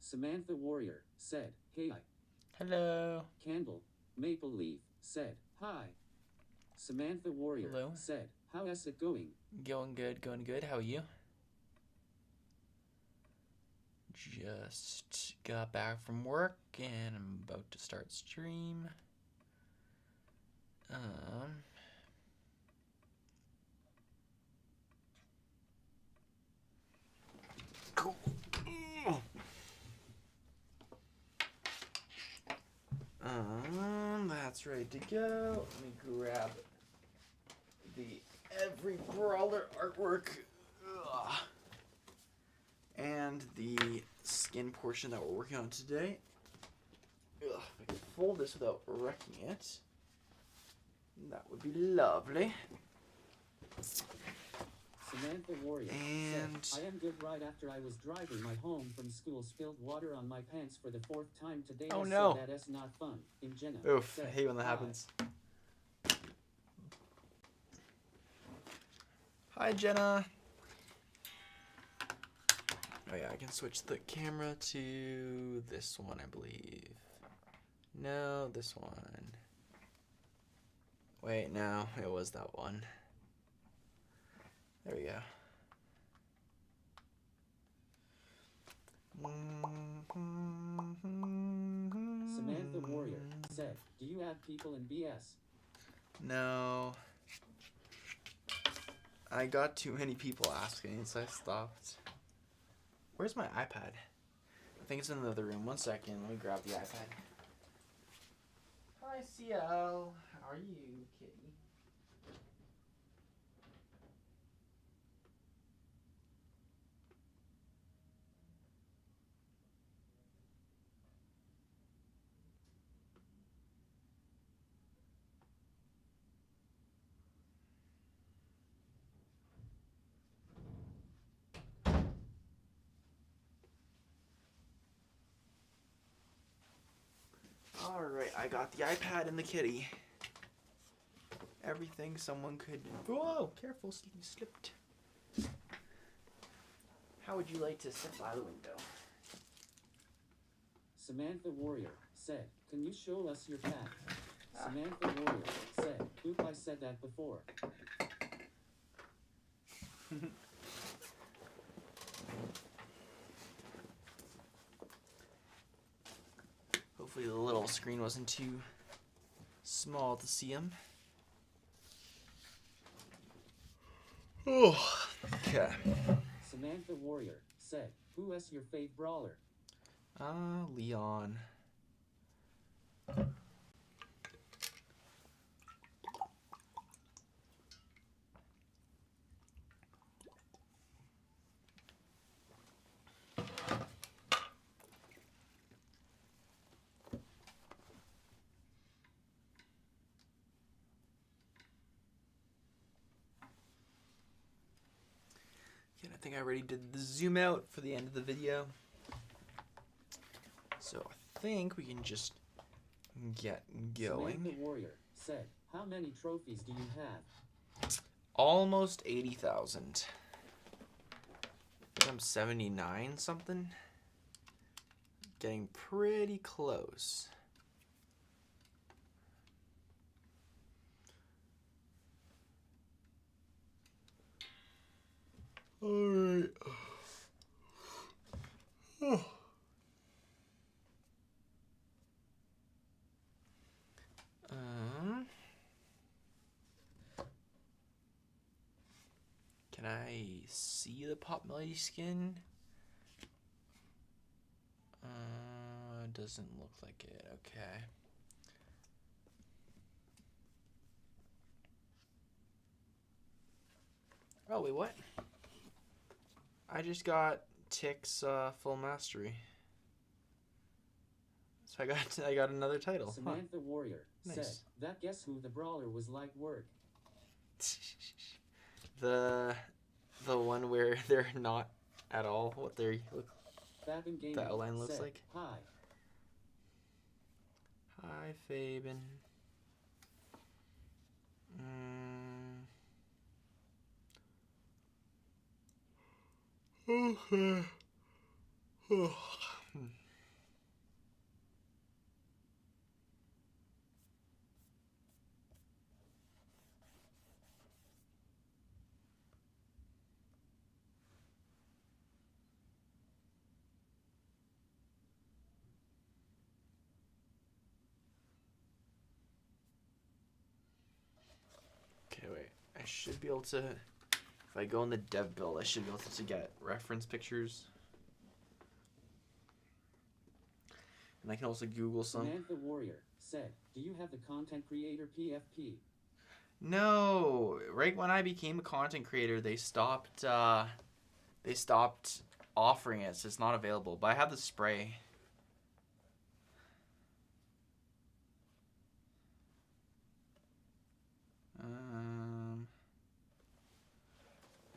Samantha Warrior said, hey. Hello. Candle Maple Leaf said, hi. Samantha Warrior Hello. said, how is it going? Going good, going good. How are you? Just got back from work and I'm about to start stream. Cool. That's ready to go. Let me grab the Every Brawler artwork. Ugh. And the skin portion that we're working on today. Ugh, if I could fold this without wrecking it, that would be lovely. Samantha Warrior And said, I am good. Right after I was driving my home from school, spilled water on my pants for the 4th time today. Oh no. That is not fun. In Jenna Oof, said, I hate when that happens. Hi, Jenna. Oh yeah, I can switch the camera to this one, I believe. No, this one. Wait, no, it was that one. There we go. Samantha Warrior said, do you have people in BS? No. I got too many people asking, so I stopped. Where's my iPad? I think it's in the other room. 1 second, let me grab the iPad. Hi, CL. How are you, kitty? Alright, I got the iPad and the kitty. Everything someone could... Whoa, careful, you slipped. How would you like to step out of the window? Samantha Warrior said, can you show us your cat? Samantha Warrior said, oop, I said that before. Hopefully the little screen wasn't too small to see him. Oh, okay. Samantha Warrior said, who is your fave brawler? Leon. I think I already did the zoom out for the end of the video. So I think we can just get going. Samantha Warrior said, how many trophies do you have? Almost 80,000. I think I'm 79 something. Getting pretty close. Alright. Oh. Can I see the Pop Melodie skin? Doesn't look like it. Okay. Oh, wait, what? I just got Tick's full mastery. So I got another title. Samantha Warrior Nice. said, that guess who the brawler was like work? The one where they're not at all what they look. The outline looks said, like. hi. Hi, Fabian. Okay. should be able to, if I go in the dev build, I should be able to get reference pictures. And I can also Google some. Samantha Warrior said, do you have the content creator PFP? No, right when I became a content creator, they stopped offering it, so it's not available. But I have the spray.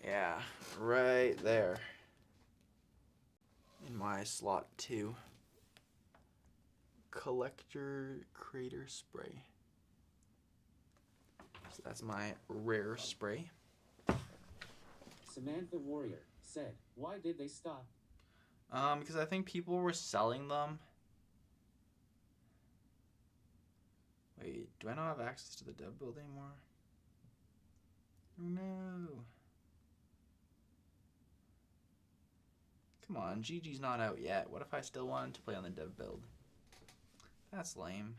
Yeah, right there. In my slot 2. Collector Creator Spray. So that's my rare spray. Samantha Warrior said, why did they stop? Because I think people were selling them. Wait, do I not have access to the dev build anymore? Oh no. Come on, GG's not out yet. What if I still wanted to play on the dev build? That's lame.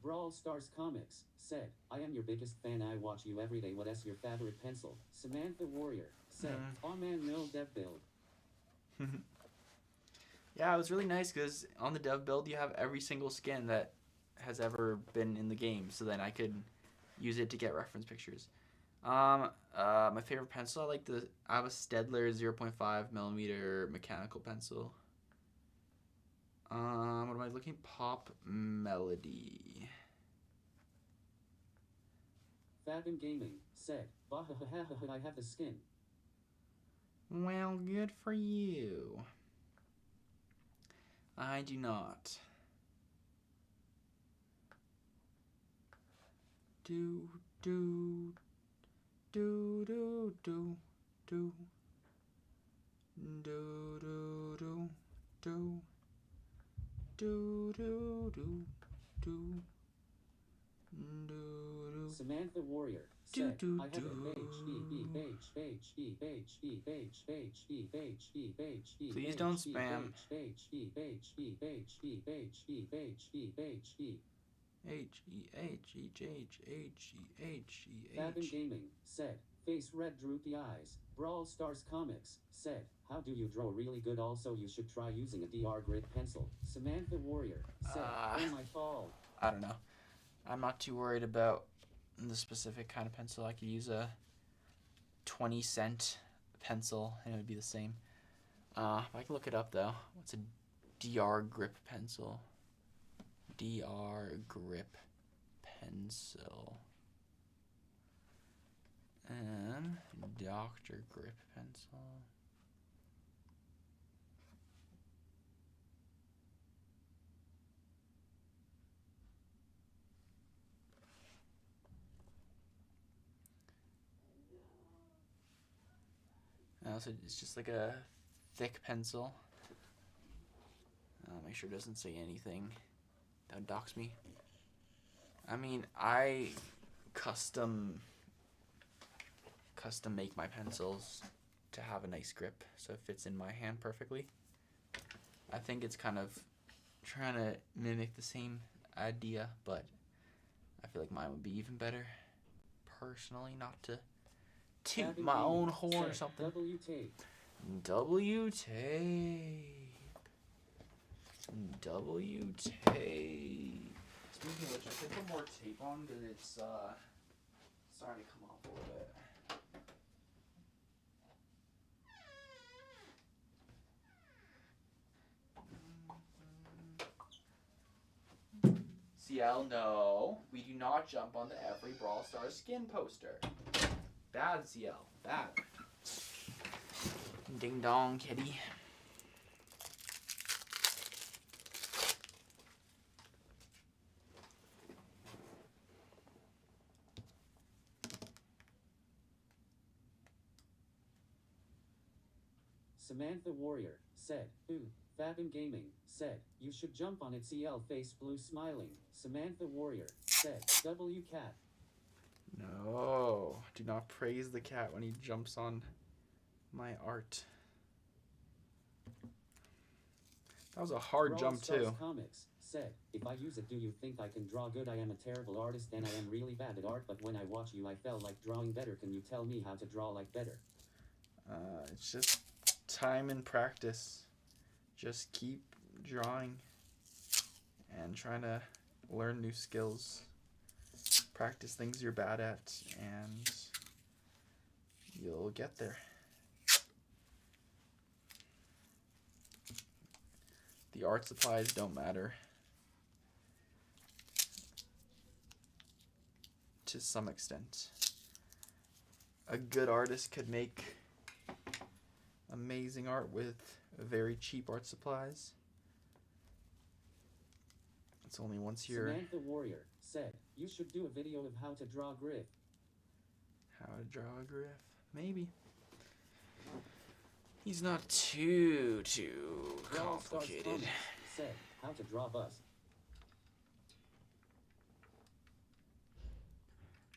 Brawl Stars Comics said, I am your biggest fan. I watch you every day. What is your favorite pencil? Samantha Warrior said, oh man, no dev build. Yeah, it was really nice because on the dev build you have every single skin that has ever been in the game, so then I could use it to get reference pictures. My favorite pencil, I have a Stedler 0.5mm mechanical pencil. What am I looking? Pop Melodie. Fathom Gaming said, I have the skin. Well, good for you. I do not. Do do do do do do do do do do do do do do. Samantha Warrior said, I have Please don't spam. Fathom Gaming said, face red droopy eyes. Brawl Stars Comics said, how do you draw really good? Also you should try using a DR grit pencil. Samantha Warrior said, oh my fault. I don't know. I'm not too worried about the specific kind of pencil. I could use a 20-cent pencil and it would be the same. I can look it up though. What's a DR grip pencil? DR grip pencil. And Dr. grip pencil. So it's just like a thick pencil. Make sure it doesn't say anything that would dox me. I mean, I custom make my pencils to have a nice grip so it fits in my hand perfectly. I think it's kind of trying to mimic the same idea, but I feel like mine would be even better. Personally, not to toot my own horn or something. W-tape. W-tape. Speaking of which, I should put more tape on because it's starting to come off a little bit. CL, no. We do not jump on the Every Brawl Stars skin poster. Bad, CL. Bad. Ding dong, kitty. Samantha Warrior said, ooh. Fathom Gaming said, you should jump on it. CL face blue smiling. Samantha Warrior said, W cat. No, do not praise the cat when he jumps on my art. That was a hard Brawl jump Stars too. Comics said, if I use it, do you think I can draw good? I am a terrible artist and I am really bad at art, but when I watch you, I felt like drawing better. Can you tell me how to draw like better? It's just time and practice. Just keep drawing and trying to learn new skills. Practice things you're bad at and you'll get there. The art supplies don't matter. To some extent. A good artist could make amazing art with very cheap art supplies. It's only once you're... Samantha Warrior said, you should do a video of how to draw Griff. How to draw a Griff? Maybe. He's not too complicated. Said, how to draw Buzz.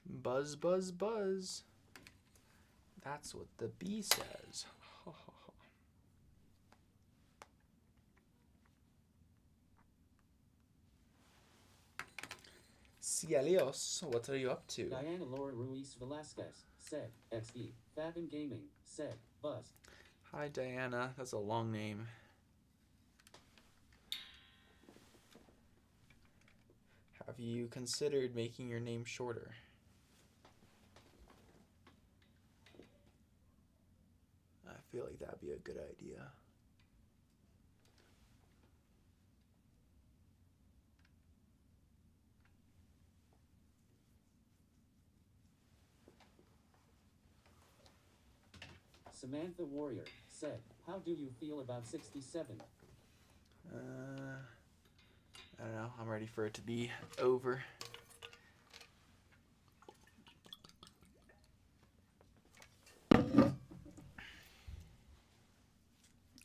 Buzz, buzz, buzz. That's what the bee says. Cielios, what are you up to? Diana Laura Ruiz Velasquez said, XD. Fathom Gaming said, Buzz. Hi Diana, that's a long name. Have you considered making your name shorter? I feel like that'd be a good idea. Samantha Warrior said, how do you feel about 67? I don't know. I'm ready for it to be over.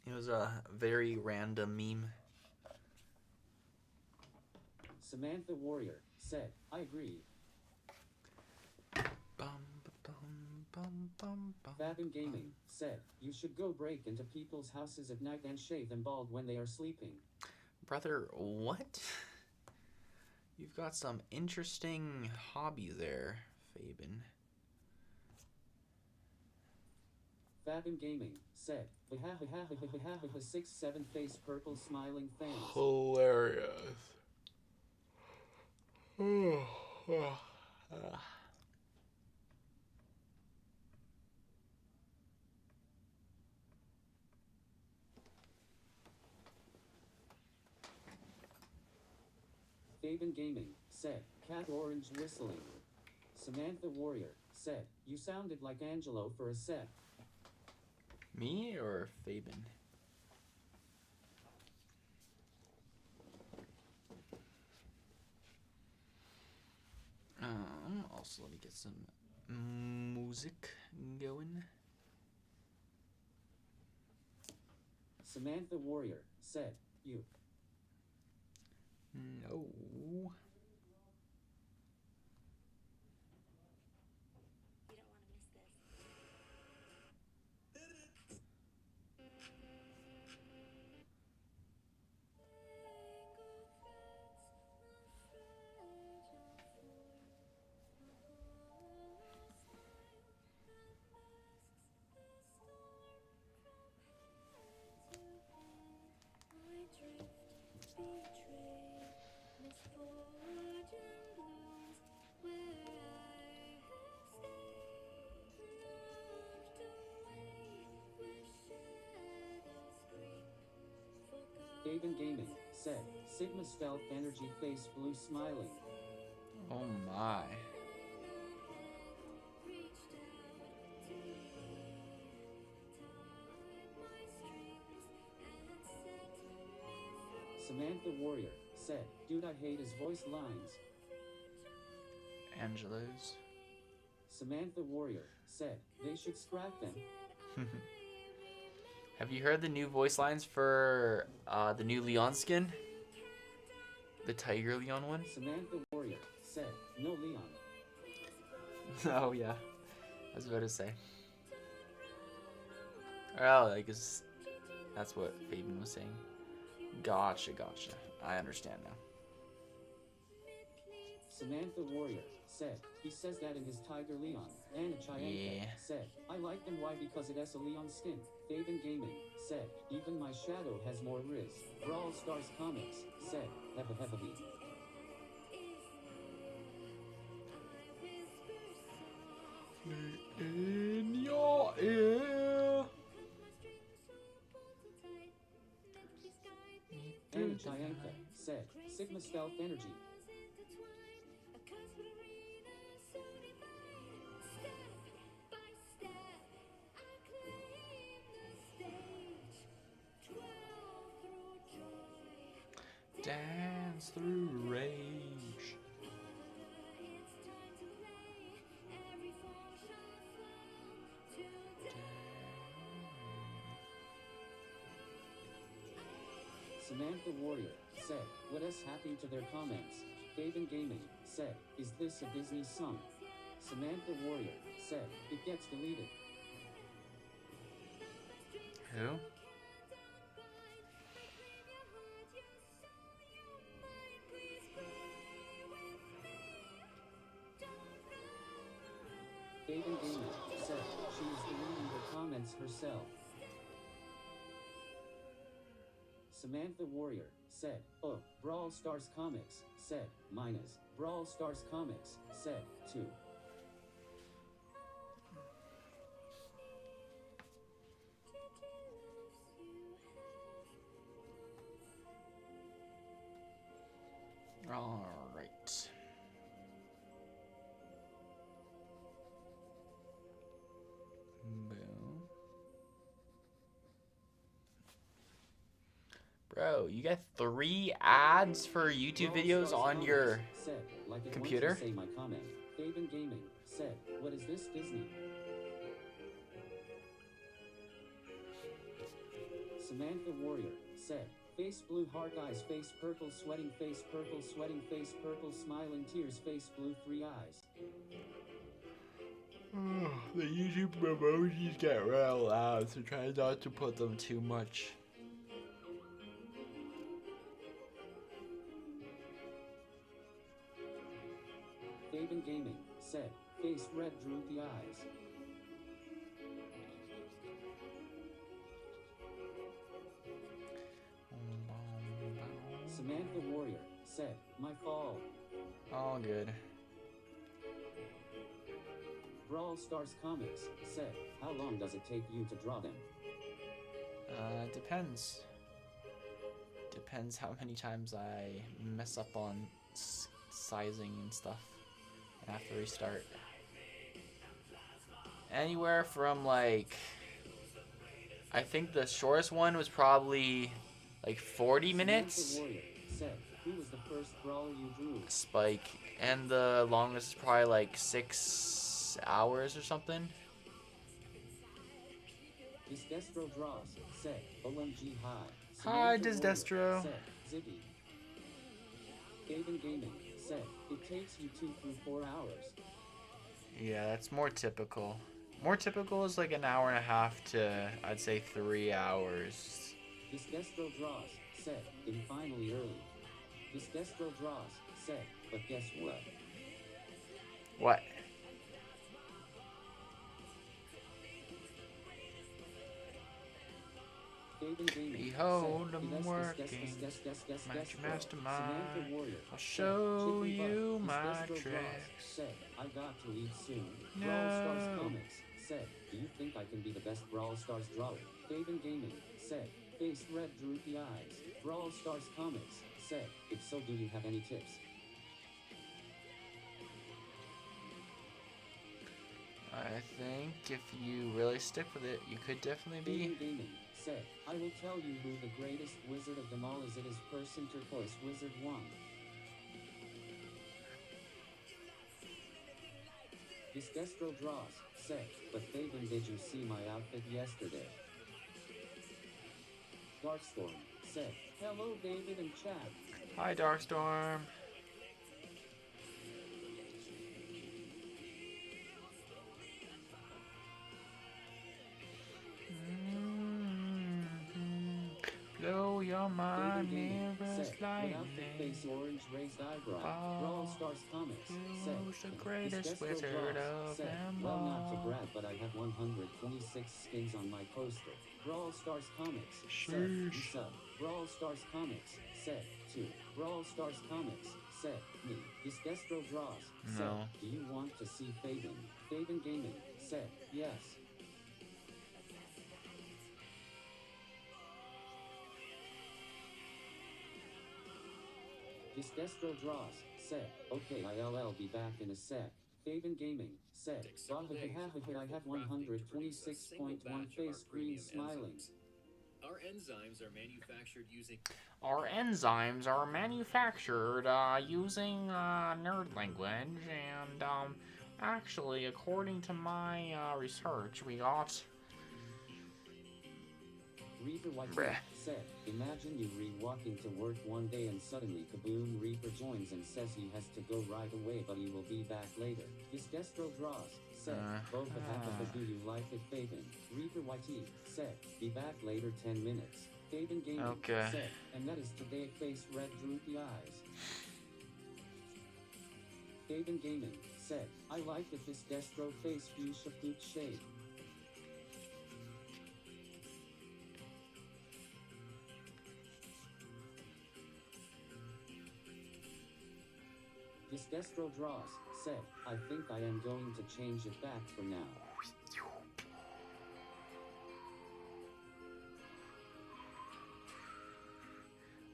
It was a very random meme. Samantha Warrior said, I agree. Fathom Gaming said, you should go break into people's houses at night and shave them bald when they are sleeping. Brother, what? You've got some interesting hobby there, Fabian. Fathom Gaming said, 6-7 face purple smiling fans. Hilarious. Fabian Gaming said, cat orange whistling. Samantha Warrior said, you sounded like Angelo for a sec. Me or Fabian? Also let me get some music going. Samantha Warrior said, you. No. Fabian Gaming said, Sigma Stealth Energy face blue smiling. Oh my. Samantha Warrior said, dude, I hate his voice lines. Angelo's. Samantha Warrior said, they should scrap them. Have you heard the new voice lines for the new Leon skin? The Tiger Leon one? Samantha Warrior said, no Leon. Oh yeah, I was about to say. Oh, I guess that's what Fabian was saying. Gotcha, gotcha. I understand now. Samantha Warrior said, he says that in his Tiger Leon. Anna Chianca said, I like them. Why? Because it has a Leon skin. Faven Gaming said, even my shadow has more riz. Brawl Stars Comics said, heavy. In your ear. Anna Chianca said, Sigma Stealth Energy. Dance through rage. Samantha Warrior said, what has happened to their comments? Faven Gaming said, is this a Disney song? Samantha Warrior said, it gets deleted. Who? Faven Gaming said, she is deleting her comments herself. Samantha Warrior said, oh, Brawl Stars Comics said, minus. Brawl Stars Comics said, 2. All right. Boom. Bro, you get 3 ads for YouTube videos on your computer? Say my comment. Faven Gaming said, what is this, Disney? Samantha Warrior said, face blue heart eyes, face purple sweating, face purple sweating, face purple smiling, tears, face blue 3 eyes. The YouTube emojis get real loud, so try not to put them too much. Faven Gaming said, face red, droopy eyes. Samantha Warrior said, my fall. All good. Brawl Stars Comics said, how long does it take you to draw them? Depends. Depends how many times I mess up on sizing and stuff and have to restart. Anywhere from like, I think the shortest one was probably like 40 minutes. Samantha Warrior said, who was the first brawler you drew? Spike. And the longest is probably like 6 hours or something. This Destro Draws said, OMG hi. Hi, Samantha Desdestro. Warrior said, Ziggy. Faven Gaming said, it takes you 2 through 4 hours. Yeah, that's more typical. More typical is like an hour and a half to, I'd say, 3 hours. This Destro Draws said, in finally early. This Destro Draws said, but guess what? What? Faven Gaming Behold, said, I'm working. Magic Mastermind. I'll show you my tricks. Said, I got to leave soon. No. Brawl Stars Comics said, do you think I can be the best Brawl Stars drawer? Faven Gaming said, face red, droopy eyes. Brawl Stars Comics said, if so, do you have any tips? I think if you really stick with it, you could definitely be. Faven Gaming said, I will tell you who the greatest wizard of them all is. It is Person Turquoise Wizard 1. This Destro Draws said, but Faven, did you see my outfit yesterday? Darkstorm said, hello David and chat. Hi, Darkstorm. Blow blow your mind, Gaming mirrors said, without the face lightning. orange raised eyebrow. Brawl Stars Comics said, Who's the this greatest Destro wizard Draws of said, them well not to all? brag but I have 126 skins on my poster. Brawl Stars Comics said, Sheesh. you sub. Brawl Stars Comics said, 2. Brawl Stars Comics said, me. This Destro Draws said, No. do you want to see Fabian? Fabian Gaming said, yes. This Destro Draws said, okay I'll be back in a sec. Fabian Gaming said, I have 126.1 face green smiling. Our enzymes are manufactured using using nerd language, and actually, according to my research, we got. Reaper White Bruh. said, imagine you walking to work one day and suddenly kaboom Reaper joins and says he has to go right away but he will be back later. This Destro Draws said, both a half of do you like it Fabian? Reaper White said, be back later 10 minutes. Fabian Gaming Okay. said, and that is today face red droopy eyes. Fabian Gaming said, I like that this Destro face fuchsia flute shade. This Destro Draws said, I think I am going to change it back for now.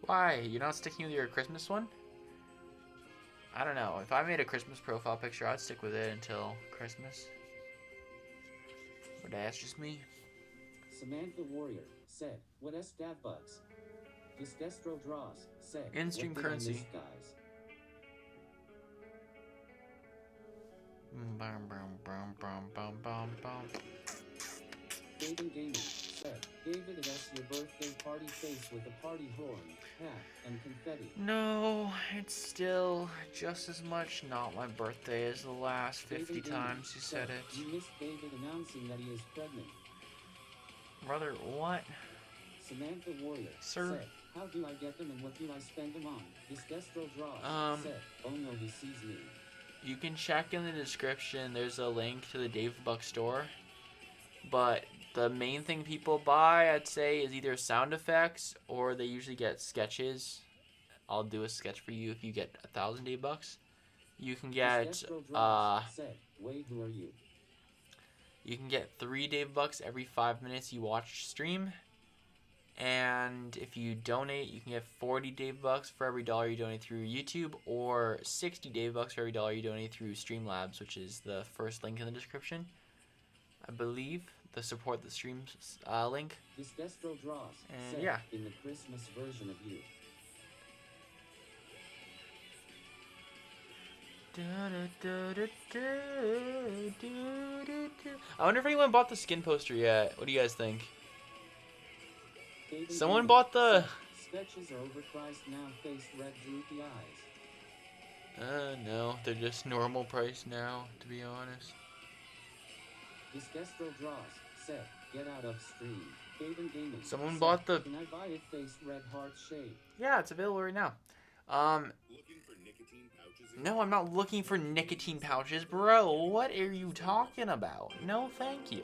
Why? You're not sticking with your Christmas one? I don't know. If I made a Christmas profile picture, I'd stick with it until Christmas. But that's just me. Samantha Warrior said, what S DavBucks? This Destro Draws said, In-stream what did I currency. miss, guys? Bum, bum, bum, bum, bum, bum, bum. Fabian Gaming said, David, it's your birthday party face with a party horn, hat, and confetti. No, it's still just as much not my birthday as the last 50 Fabian Gaming times you said it. You missed David announcing that he is pregnant. Brother, what? Samantha Warrior Sir? said, how do I get them and what do I spend them on? This Destro Draws said, oh no, he sees me. You can check in the description. There's a link to the DavBuck Store. But the main thing people buy, I'd say, is either sound effects or they usually get sketches. I'll do a sketch for you if you get 1,000 DavBucks. You can get said, wait, who are you? You can get 3 DavBucks every 5 minutes you watch stream. And if you donate, you can get 40 DavBucks for every $1 you donate through YouTube, or 60 DavBucks for every $1 you donate through Streamlabs, which is the first link in the description. I believe the support the streams link. This Destro Draws And said, yeah. in the Christmas version of you. I wonder if anyone bought the skin poster yet. What do you guys think? Fabian Someone Gaming bought the... said, sketches are overpriced now, face red droopy eyes. No, they're just normal price now, to be honest. This Destro Draws said, get out of stream. Fabian Gaming Someone said, bought the... can I buy it face red heart shade? Yeah, it's available right now. looking for nicotine pouches. No, I'm not looking for nicotine pouches, bro. What are you talking about? No, thank you.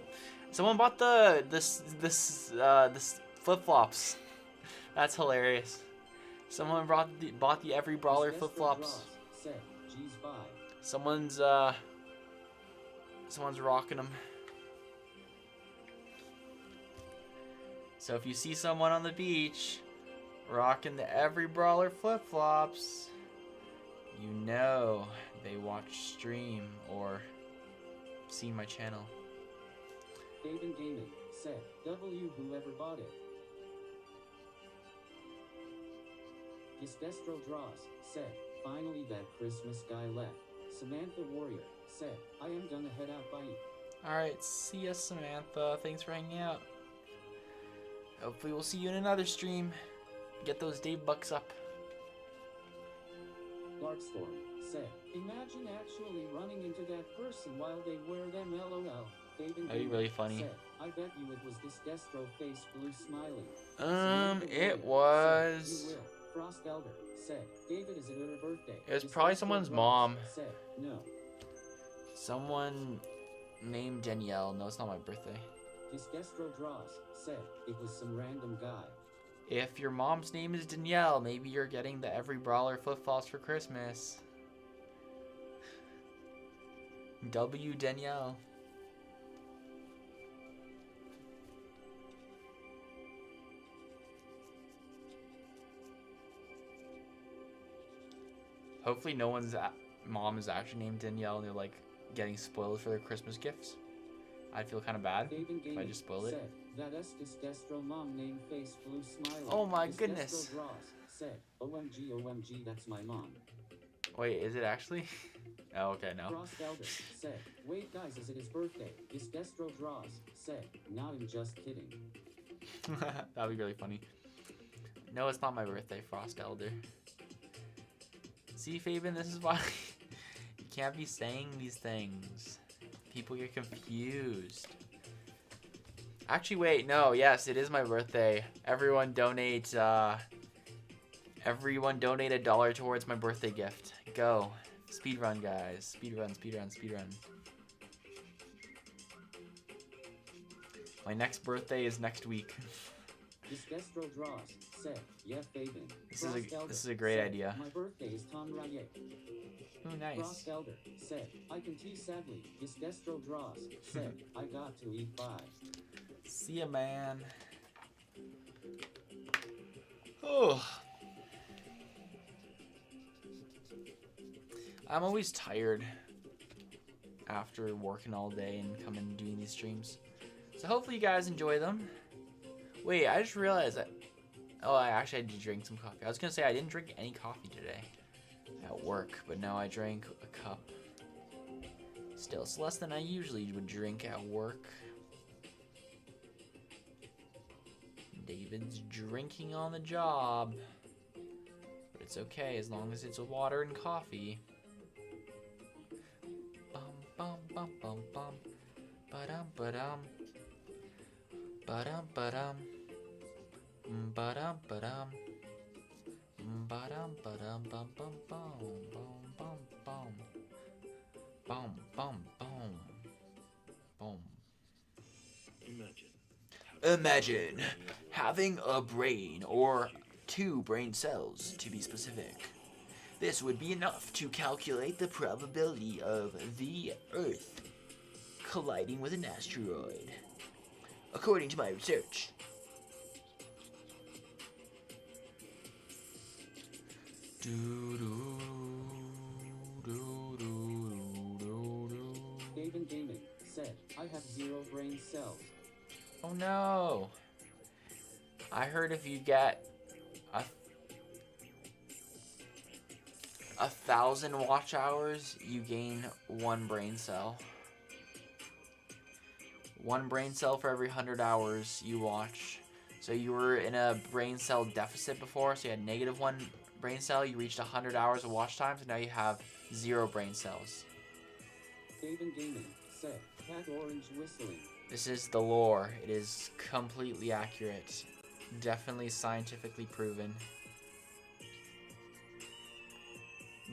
Someone bought this flip flops. That's hilarious. Someone bought the Every Brawler This flip Destro flops. Draws said, geez, bye. Someone's rocking them. So if you see someone on the beach rocking the Every Brawler flip flops, you know they watch stream or see my channel. Fabian Gaming said, W whoever bought it. This Destro Draws said, finally that Christmas guy left. Samantha Warrior said, I am gonna head out bye. Alright, see ya, Samantha. Thanks for hanging out. Hopefully we'll see you in another stream. Get those DavBucks up. Darkstorm said, imagine actually running into that person while they wear them LOL. Fabian That'd be Gamer really funny. said, I bet you it was this Destro face blue smiley. It was. You will. Frost Elder said, David, is it her birthday? It was This probably Destro someone's Ross mom. said, no. Someone named Danielle. No, it's not my birthday. This Destro Dross said, it was some random guy. If your mom's name is Danielle, maybe you're getting the Every Brawler flip-flops for Christmas. W Danielle. Hopefully no one's mom is actually named Danielle and they're like getting spoiled for their Christmas gifts. I'd feel kind of bad if I just spoiled it. That is Destro mom name face blue smiley. Oh my This goodness. Destro Dross said, OMG, OMG, that's my mom. Wait, is it actually? Oh, okay, no. Frost Elder said, wait guys, is it his birthday? This Destro Dross said, now I'm just kidding. That'd be really funny. No, it's not my birthday, Frost Elder. See, Fabian, this is why you can't be saying these things. People get confused. Actually, wait, no, yes, it is my birthday. Everyone donate $1 towards my birthday gift. Go. Speedrun, guys. Speedrun, speedrun, speedrun. My next birthday is next week. This Destro Dross said, yeah, Fabian. This is a great idea. My birthday is Tom Rayet. Oh, nice. Frost Elder said, I can tee sadly. This Destro Dross said, I got to eat bye. See ya, man. Oh. I'm always tired after working all day and coming and doing these streams. So hopefully you guys enjoy them. Wait, I just realized that... Oh, I actually had to drink some coffee. I was going to say I didn't drink any coffee today at work, but no, I drank a cup. Still, it's less than I usually would drink at work. David's drinking on the job. But it's okay as long as it's water and coffee. Bum bum bum bum bum. Ba-dum ba-dum. Ba-dum ba-dum. Ba-dum ba-dum. Ba-dum ba-dum bum bum bum bum bum bum. Bum bum bum. Boom. Imagine having a brain, or 2 brain cells to be specific. This would be enough to calculate the probability of the Earth colliding with an asteroid, according to my research. David Gaming said, I have 0 brain cells. Oh no! I heard if you get 1,000 watch hours, you gain 1 brain cell. 1 brain cell for every 100 hours you watch. So you were in a brain cell deficit before, so you had -1 brain cell, you reached 100 hours of watch time, so now you have 0 brain cells. David Gaming said, cat orange whistling. This is the lore. It is completely accurate. Definitely scientifically proven.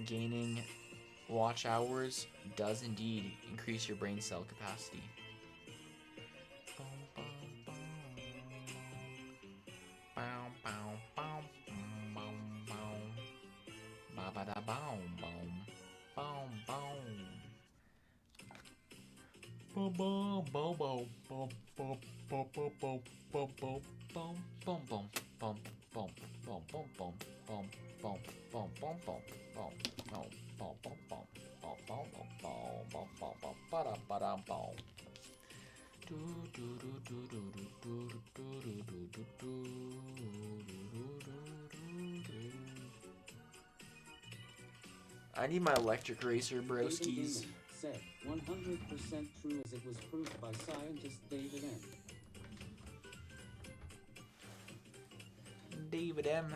Gaining watch hours does indeed increase your brain cell capacity. I need my electric racer, broskies. Said 100% true as it was proved by scientist David M. David M.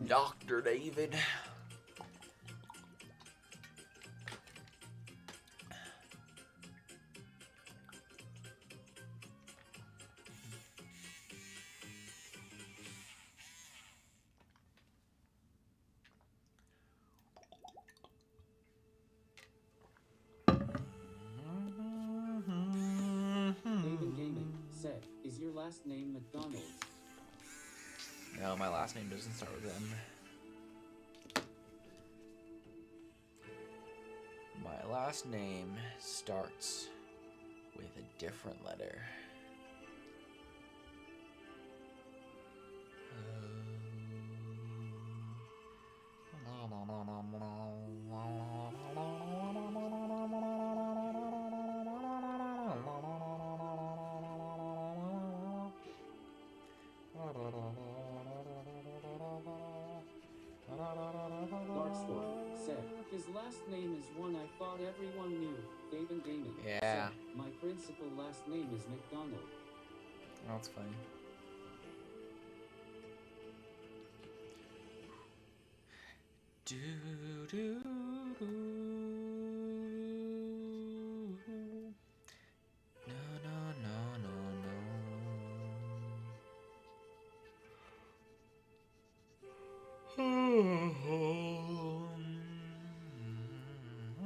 Dr. David. last name McDonald's? No, my last name doesn't start with M. My last name starts with a different letter. His last name is one I thought everyone knew. David Gaming. Yeah. Said, my principal last name is McDonald. That's funny. Do do do. No no no no no.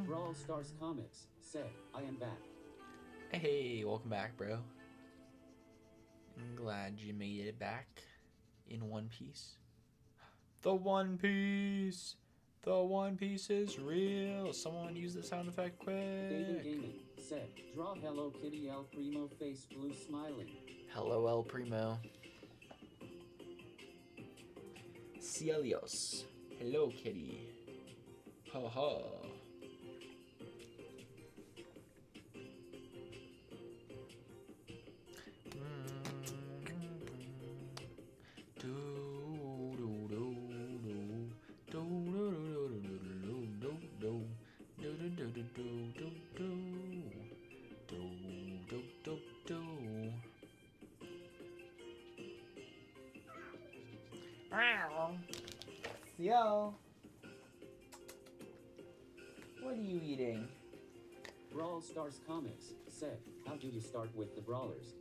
Brawl Stars Comics said, I am back. Hey, welcome back, bro. I'm glad you made it back in one piece. The One Piece! The One Piece is real! Someone use the sound effect David quick! Gaming said, draw Hello Kitty El Primo face blue smiling. Hello, El Primo. Cielos. Hello, kitty. Ha ha. Yo, what are you eating? Brawl Stars Comics said, how do you start with the brawlers?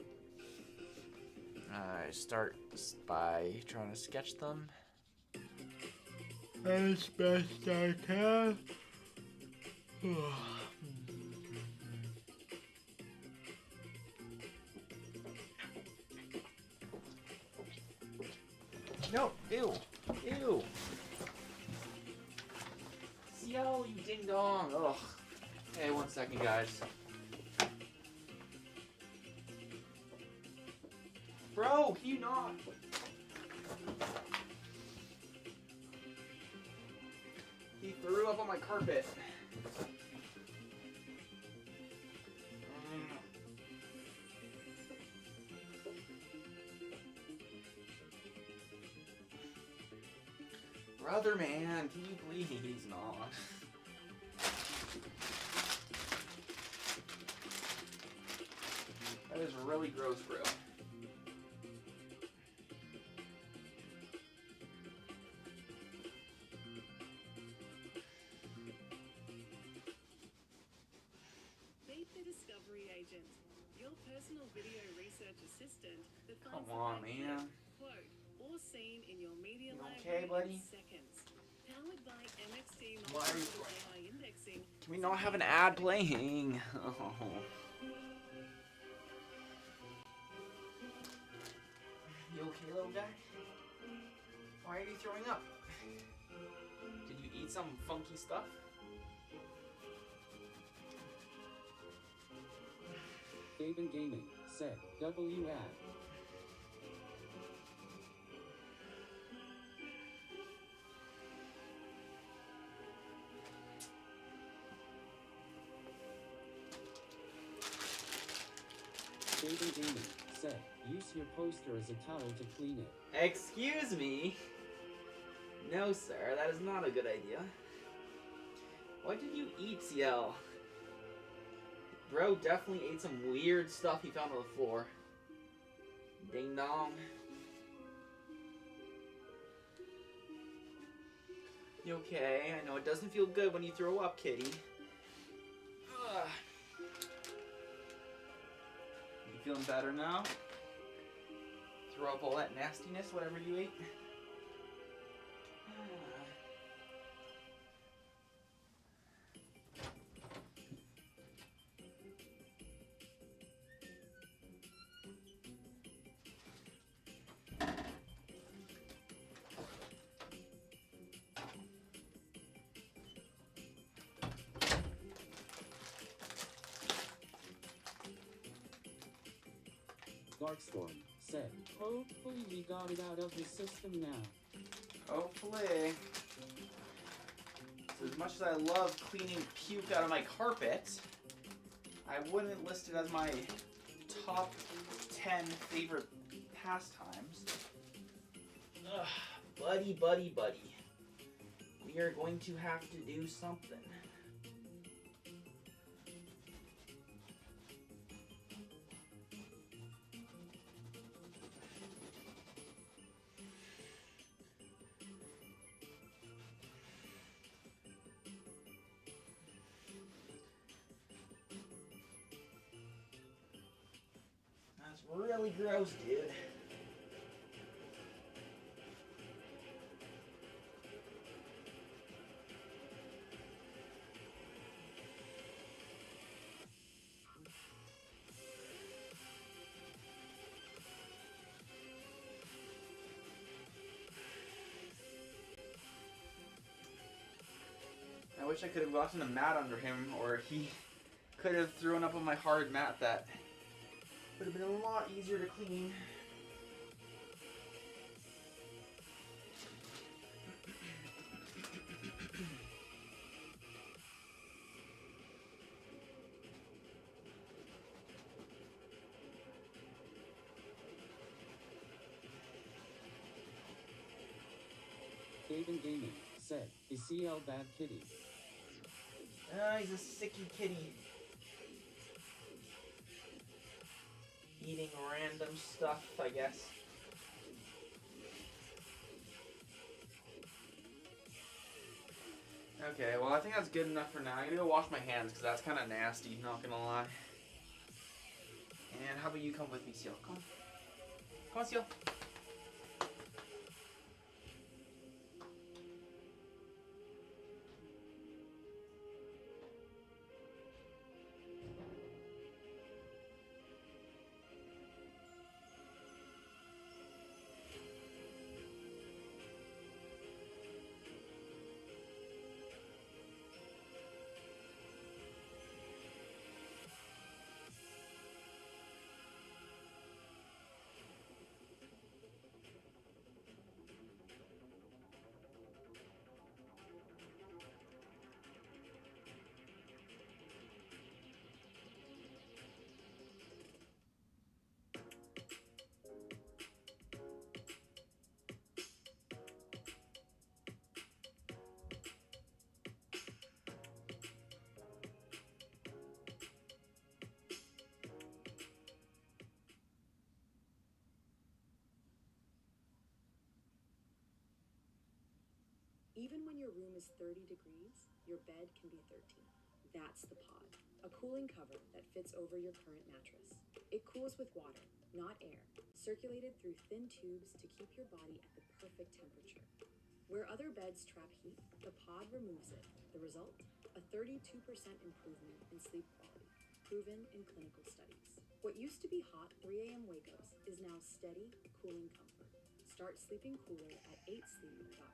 I start by trying to sketch them as best I can. No, ew, ew. Yo, you ding dong. Ugh. Hey, 1 second, guys. Bro, can you not? He threw up on my carpet. Brother, man, can you please not? That is really gross, bro. Meet the Discovery Agent, your personal video research assistant that Come finds on, the right man. clip, quote, or scene in your media You library okay, buddy? in seconds. Powered by MXD Why are you- multimodal AI indexing. Can we not have an ad playing? Oh. You okay, little guy? Why are you throwing up? Did you eat some funky stuff? David Gaming said, W ad. David Gaming said, use your poster as a towel to clean it. Excuse me? No, sir, that is not a good idea. What did you eat, CL? Bro definitely ate some weird stuff he found on the floor. Ding dong. You okay? I know it doesn't feel good when you throw up, kitty. Ugh. You feeling better now? Throw up all that nastiness, whatever you ate? Darkstorm said, hopefully we got it out of his system now. Hopefully. So as much as I love cleaning puke out of my carpet, I wouldn't list it as my top 10 favorite pastimes. Ugh, buddy. We are going to have to do something. That's really gross, dude. I wish I could have gotten a mat under him, or he could have thrown up on my hard mat. That would have been a lot easier to clean. Gaben Gaming said, is CL bad kitty? He's a sicky kitty. Eating random stuff, I guess. Okay, well I think that's good enough for now. I'm gonna go wash my hands because that's kind of nasty, not gonna lie. And how about you come with me, Seal? Come on. Come on, Seal. Even when your room is 30 degrees, your bed can be 13. That's the Pod, a cooling cover that fits over your current mattress. It cools with water, not air, circulated through thin tubes to keep your body at the perfect temperature. Where other beds trap heat, the Pod removes it. The result? A 32% improvement in sleep quality, proven in clinical studies. What used to be hot 3 a.m. wake-ups is now steady, cooling comfort. Start sleeping cooler at 8sleep.com.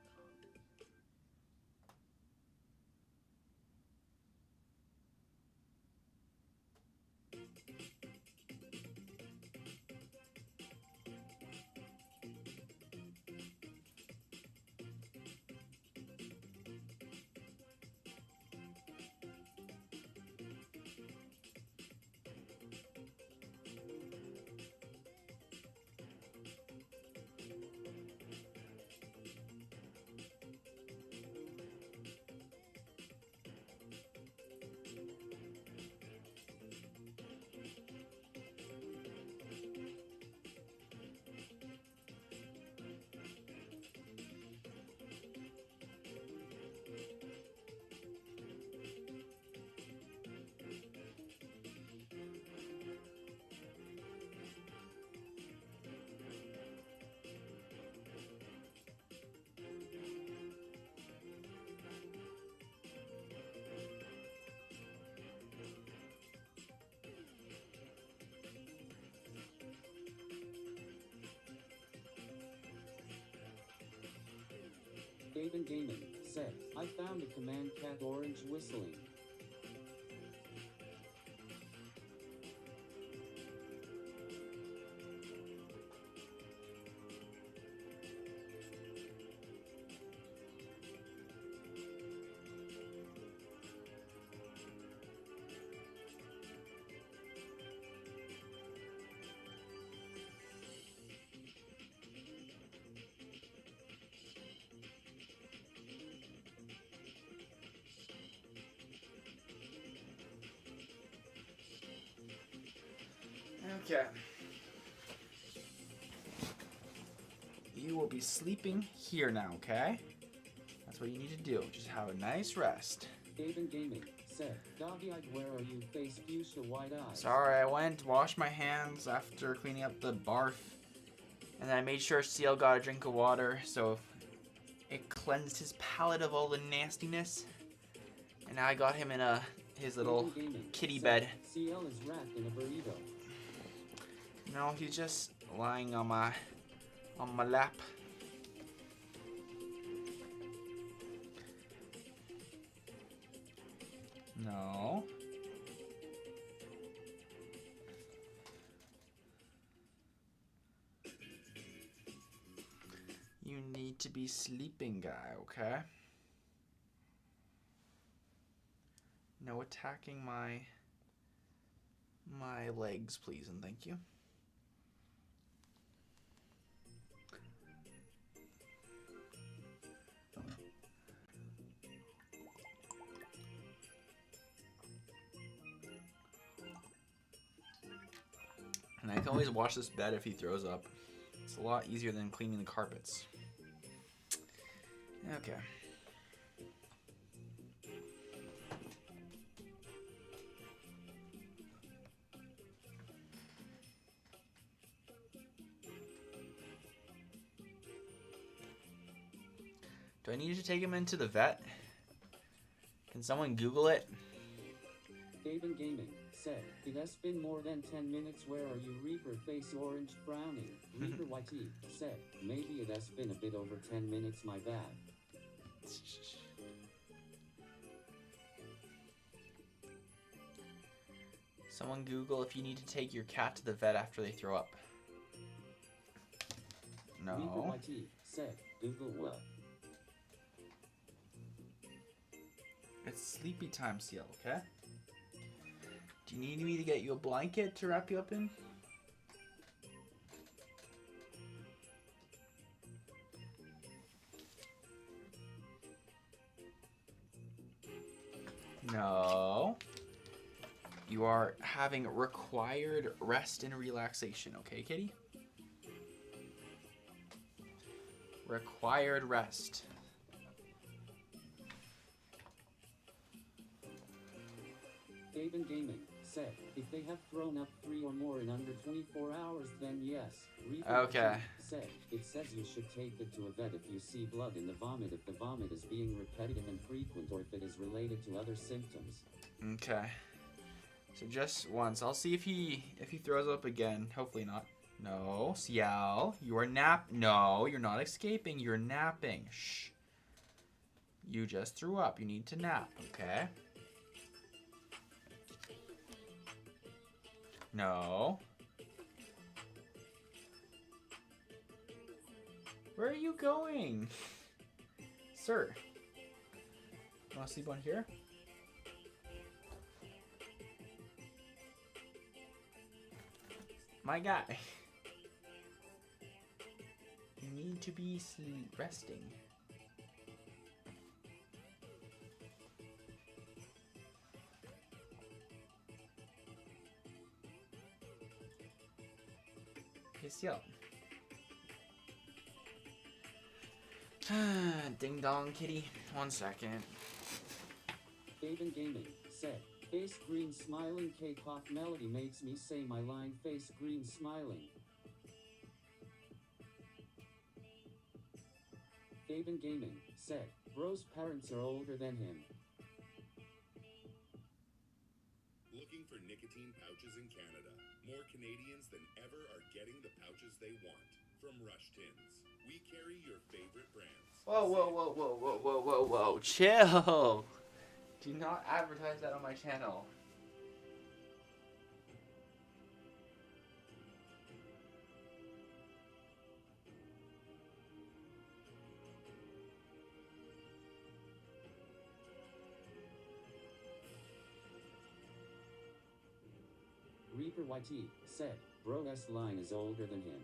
Gaben Gaming said, I found a command cat orange whistling. Okay. You will be sleeping here now, okay? That's what you need to do. Just have a nice rest. Gaben Gaming said, Doggy-eyed, where are you? Face fuchsia white eyes. Sorry, I went, washed my hands after cleaning up the barf. And then I made sure CL got a drink of water, so it cleansed his palate of all the nastiness. And now I got him in his little kitty bed. CL is wrapped in a burrito. No, he's just lying on my lap. No. You need to be sleeping, guy, okay? No attacking my legs, please, and thank you. And I can always wash this bed if he throws up. It's a lot easier than cleaning the carpets. Okay. Do I need to take him into the vet? Can someone Google it? Gaben Gaming said, it has been more than 10 minutes. Where are you? Reaper face orange frowning. Reaper YT said, maybe it has been a bit over 10 minutes, my bad. Someone Google if you need to take your cat to the vet after they throw up. No. Reaper YT said, Google what? It's sleepy time, CL, okay? Do you need me to get you a blanket to wrap you up in? No. You are having required rest and relaxation, okay, kitty? Required rest. Gaben Gaming said, if they have thrown up 3 or more in under 24 hours, then yes. Reaper Okay. said, it says you should take it to a vet if you see blood in the vomit, if the vomit is being repetitive and frequent, or if it is related to other symptoms. Okay. So just once. I'll see if he throws up again. Hopefully not. No, CL, you are No, you're not escaping. You're napping. Shh. You just threw up. You need to nap, okay? No. Where are you going? Sir. You want to sleep on here? My guy. You need to be resting. CL. Ding dong, kitty. 1 second. Gaben Gaming said, face green smiling. K-pop melody makes me say my line. Face green smiling. Gaben Gaming said, bro's parents are older than him. Looking for nicotine pouches in Canada. More Canadians than ever are getting the pouches they want. From Rush Tins, we carry your favorite brands. Whoa, whoa, whoa, whoa, whoa, whoa, whoa, whoa. Chill. Do not advertise that on my channel. Reaper YT said, bro's line is older than him.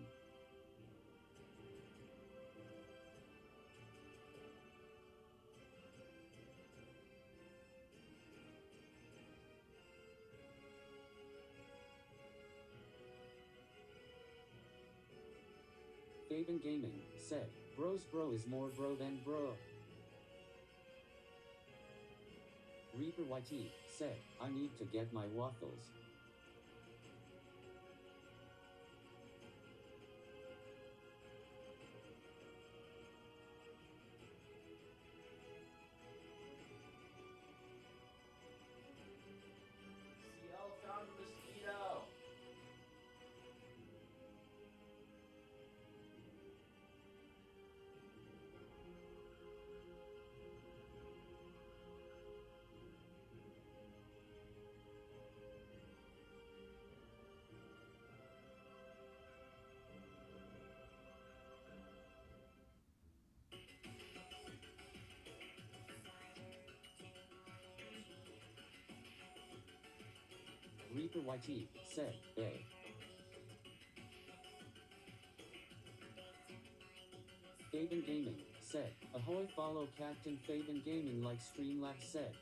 Faven Gaming said, Bros bro is more bro than bro. Reaper YT said, I need to get my waffles. CL found a mosquito. Reaper YT said, hey. Faven Gaming said, ahoy, follow Captain Faven Gaming like Streamlabs said.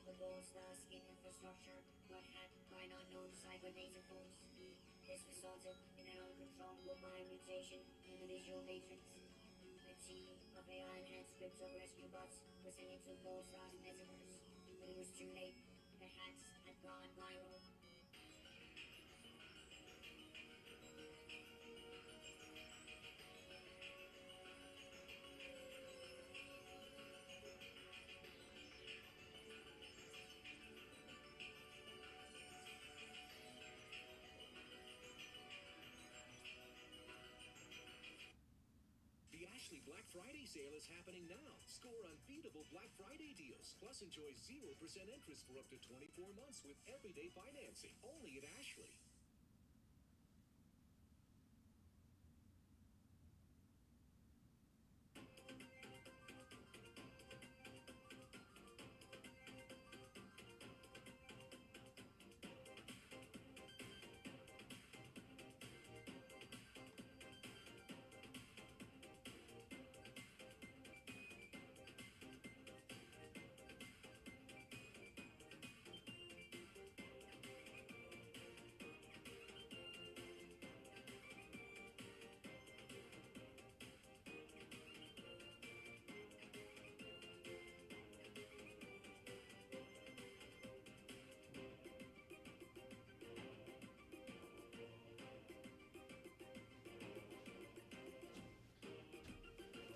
The Brawl Stars skin infrastructure got hacked by an unknown cybernetic force. This resulted in an uncontrollable mind mutation in the visual matrix. A team of AI-enhanced crypto rescue bots were sent into Brawl Stars metaverse, but it was too late. The hacks had gone viral. Black Friday sale is happening now. Score unbeatable Black Friday deals, plus enjoy 0% interest for up to 24 months with everyday financing. Only at Ashley.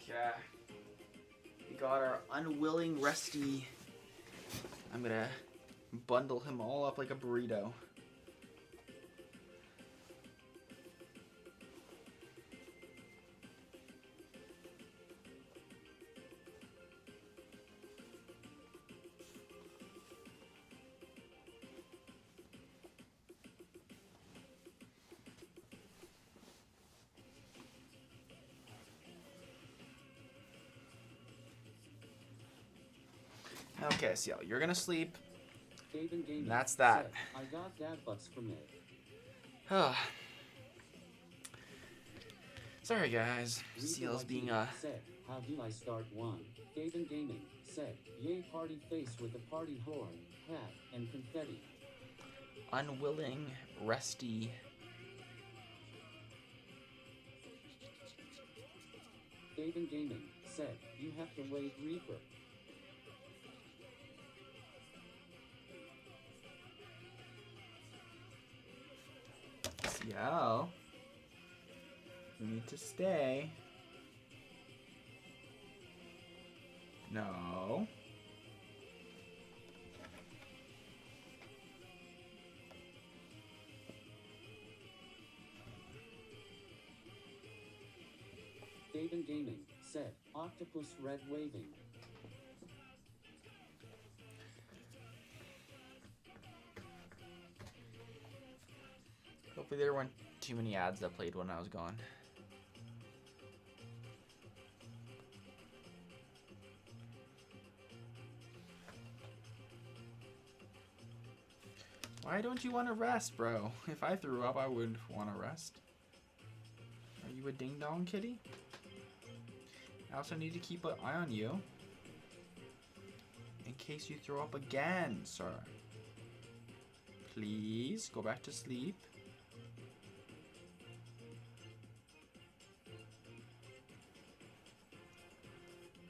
Yeah. We got our unwilling Rusty. I'm gonna bundle him all up like a burrito. Okay, so you're gonna sleep. Faven Gaming That's that. said, I got DavBucks from it. Sorry guys. Reaper CL's YT being said, how do I start one? Faven Gaming said, yay, party face with a party horn, hat, and confetti. unwilling Rusty. Faven Gaming said, you have to wait, Reaper. CL, you need to stay. No. Faven Gaming said, octopus red waving. Hopefully there weren't too many ads that played when I was gone. Why don't you want to rest, bro? If I threw up, I would want to rest. Are you a ding-dong kitty? I also need to keep an eye on you. In case you throw up again, sir. Please, go back to sleep.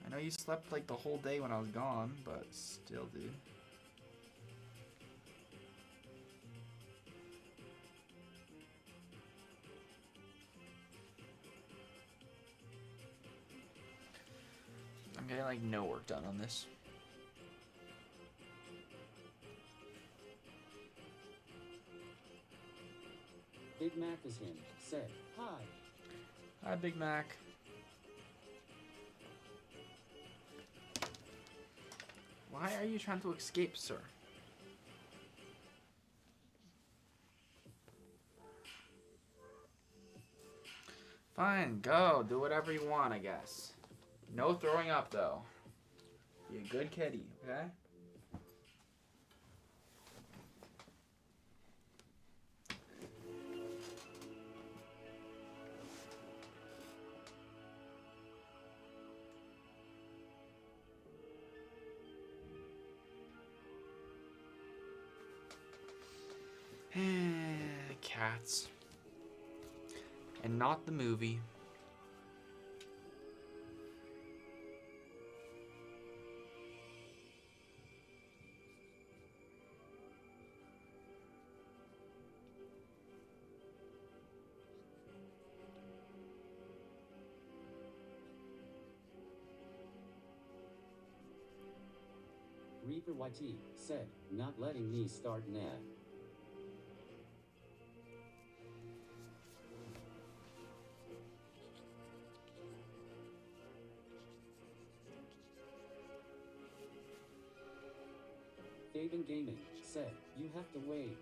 I know you slept like the whole day when I was gone, but still, dude. I'm getting like no work done on this. Big Mac is him, said, hi. Hi, Big Mac. Why are you trying to escape, sir? Fine, go. Do whatever you want, I guess. No throwing up, though. Be a good kitty, okay? Cats. And not the movie. Reaper YT said, not letting me start now. Faven Gaming said, you have to wait.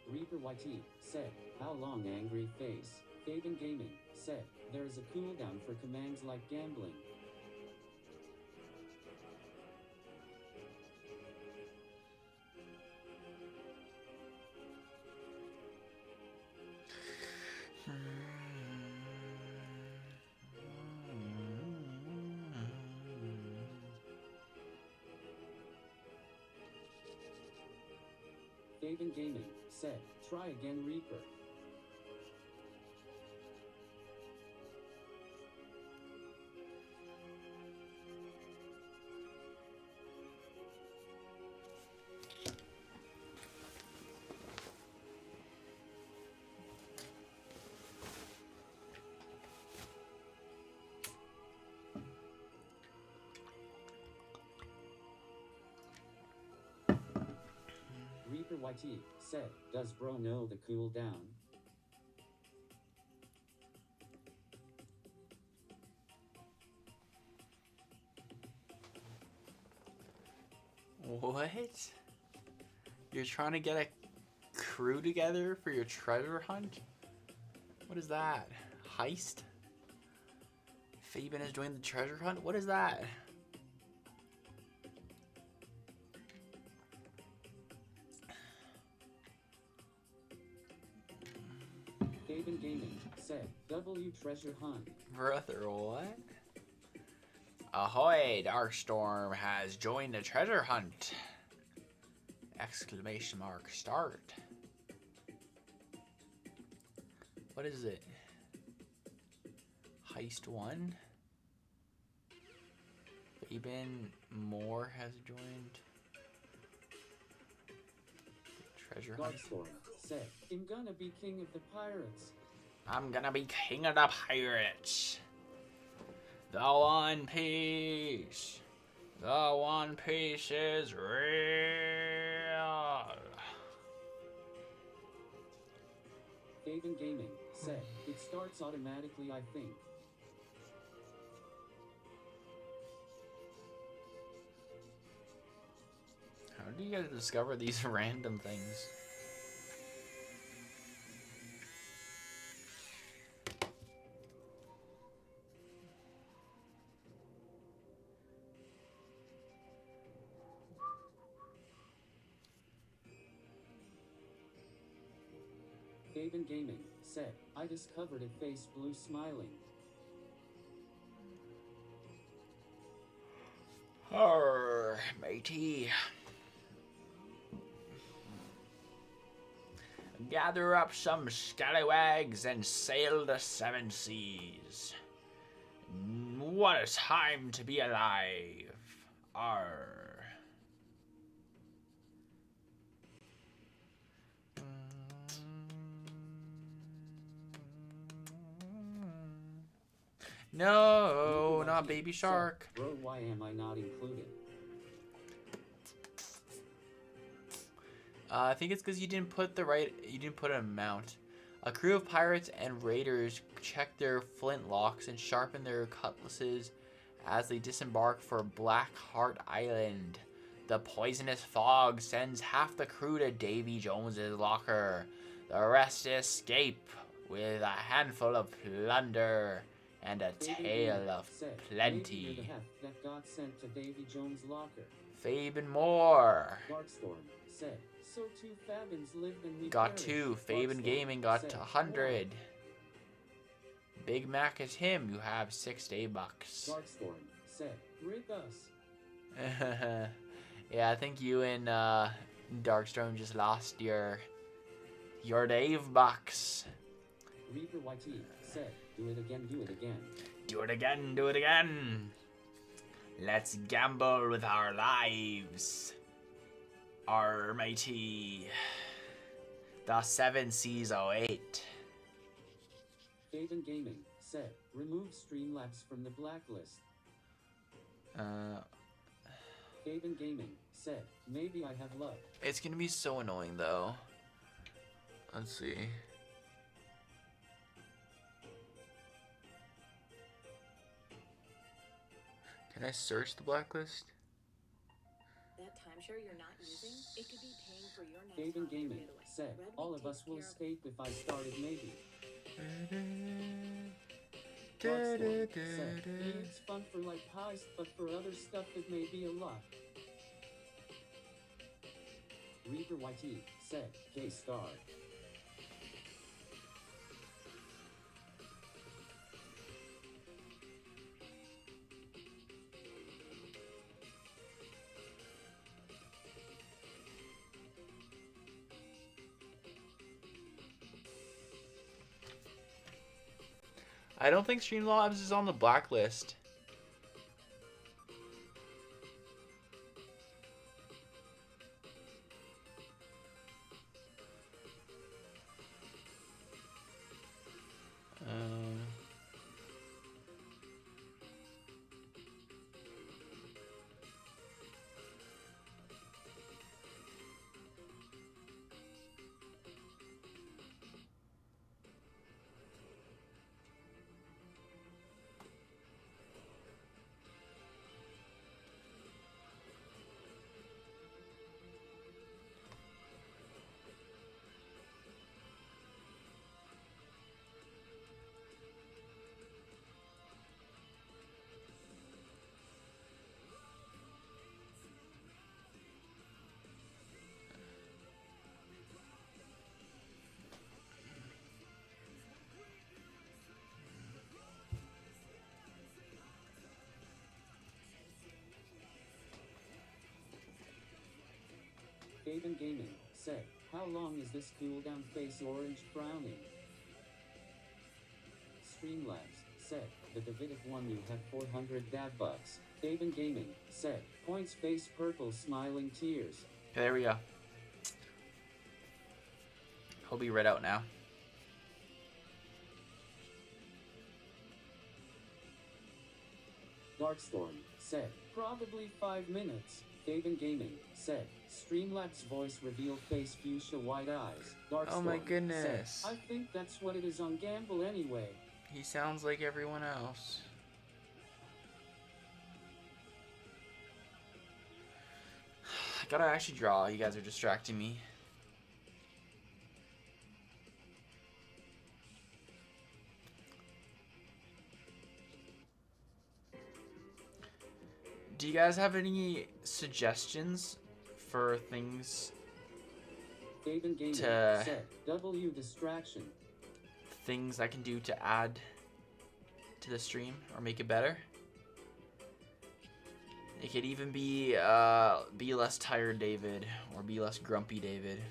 Reaper YT said, how long angry face? Faven Gaming said, there is a cooldown for commands like gambling. Faven Gaming said, try again, Reaper. Reaper YT said, does bro know the cooldown? What? You're trying to get a crew together for your treasure hunt? What is that? Heist? Fabian has joined the treasure hunt? What is that? Faven Gaming said, W treasure hunt. Brother, what? Ahoy, Darkstorm has joined the treasure hunt! Exclamation mark, start. What is it? Heist 1? Fabian Moore has joined. Treasure hunt. Darkstorm said, I'm gonna be king of the pirates. I'm gonna be king of the pirates. The One Piece. The One Piece is real. Faven Gaming said, it starts automatically, I think. How do you guys discover these random things? Faven Gaming said, I discovered it face blue smiling. Arr, matey. Gather up some scallywags and sail the seven seas. What a time to be alive. Arr. No, not Baby Shark. Bro, why am I not included? I think it's because you didn't put an amount. A crew of pirates and raiders check their flintlocks and sharpen their cutlasses as they disembark for Black Heart Island. The poisonous fog sends half the crew to Davy Jones's locker. The rest escape with a handful of plunder and a tale of plenty. That got sent to Davy Jones' locker. Faben Moore Darkstorm said, so two Fabins lived and we got perished." 2. Faben Darkstorm Gaming got said, 100. Big Mac is him. You have $6 bucks. Darkstorm said, rip us. Yeah, I think you and Darkstorm just lost your Dave bucks. Reaper YT said, do it again, do it again. Do it again, do it again. Let's gamble with our lives. Our matey. The 7 Seas 08. Faven Gaming said, remove Streamlabs from the blacklist. Faven Gaming said, maybe I have luck. It's gonna be so annoying though. Let's see. Can I search the blacklist? That timeshare you're not using, it could be paying for your next Faven holiday Gaming getaway. said, Red all Week of us takes will care of escape if I started maybe. Darkstorm said, it's fun for like heist, but for other stuff it may be a lot. Reaper YT said, K-Star. I don't think Streamlabs is on the blacklist. Faven Gaming said, how long is this cooldown face orange frowning? Streamlabs said, the Davidic one you have 400 DavBucks. Faven Gaming said, points face purple smiling tears. Okay, there we go. He'll be read out now. Darkstorm said, probably 5 minutes. Faven Gaming said, Streamlabs voice reveal face fuchsia white eyes. Darkstorm Oh my goodness. said, I think that's what it is on Gamble anyway. He sounds like everyone else. I gotta actually draw. You guys are distracting me. Do you guys have any suggestions for things Faven Gaming to said, W distraction. things I can do to add to the stream or make it better. It could even be less tired David or be less grumpy David.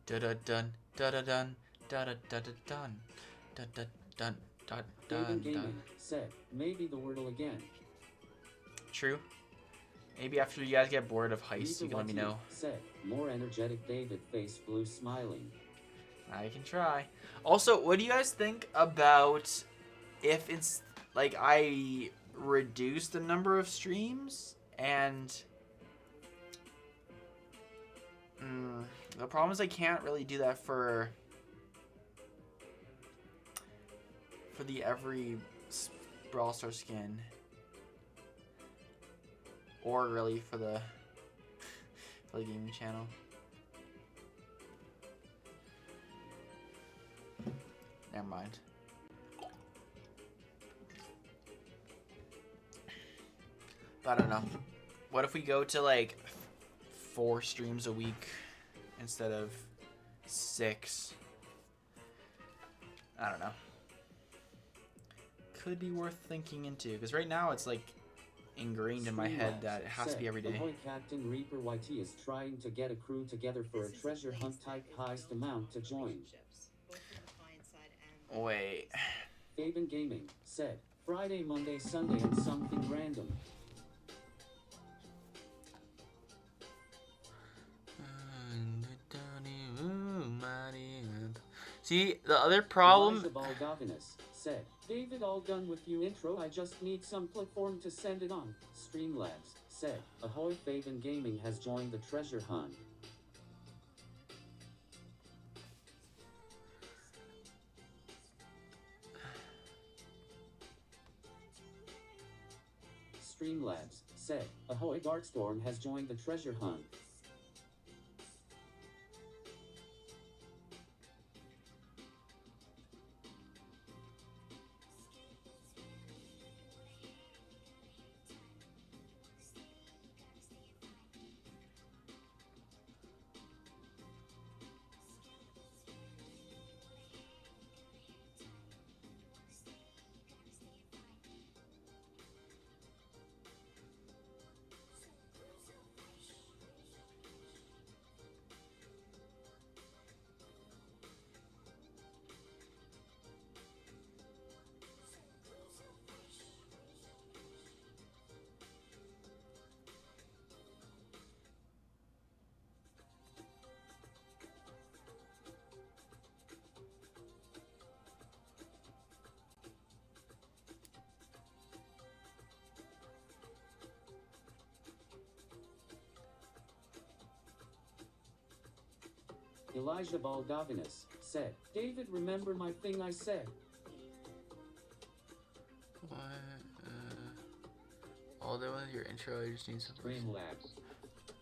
Da da dun da da dun da da da da dun da da dun da Faven dun Gaming dun. said, maybe the Wordle again. True. Maybe after you guys get bored of heists, you can let me know. Said, more energetic David, face blue smiling. I can try. Also, what do you guys think about if it's like I reduce the number of streams and the problem is I can't really do that for the every Brawl Star skin, or really for the gaming channel. Never mind. But I don't know. What if we go to like 4 streams a week instead of 6? I don't know. Could be worth thinking into, because right now it's like ingrained in my head that it has to be every day. Ahoy Captain Reaper YT is trying to get a crew together for a treasure hunt type heist amount to join. Wait. Faven Gaming said, Friday, Monday, Sunday, and something random. See, the other problem... Elijah Baldovinus said, David, all done with you intro, I just need some platform to send it on. Streamlabs said, Ahoy Faven Gaming has joined the treasure hunt. Streamlabs said, Ahoy Darkstorm has joined the treasure hunt. Elijah Baldovinus said, David, remember my thing I said? What? All done with your intro, I just need some... Streamlabs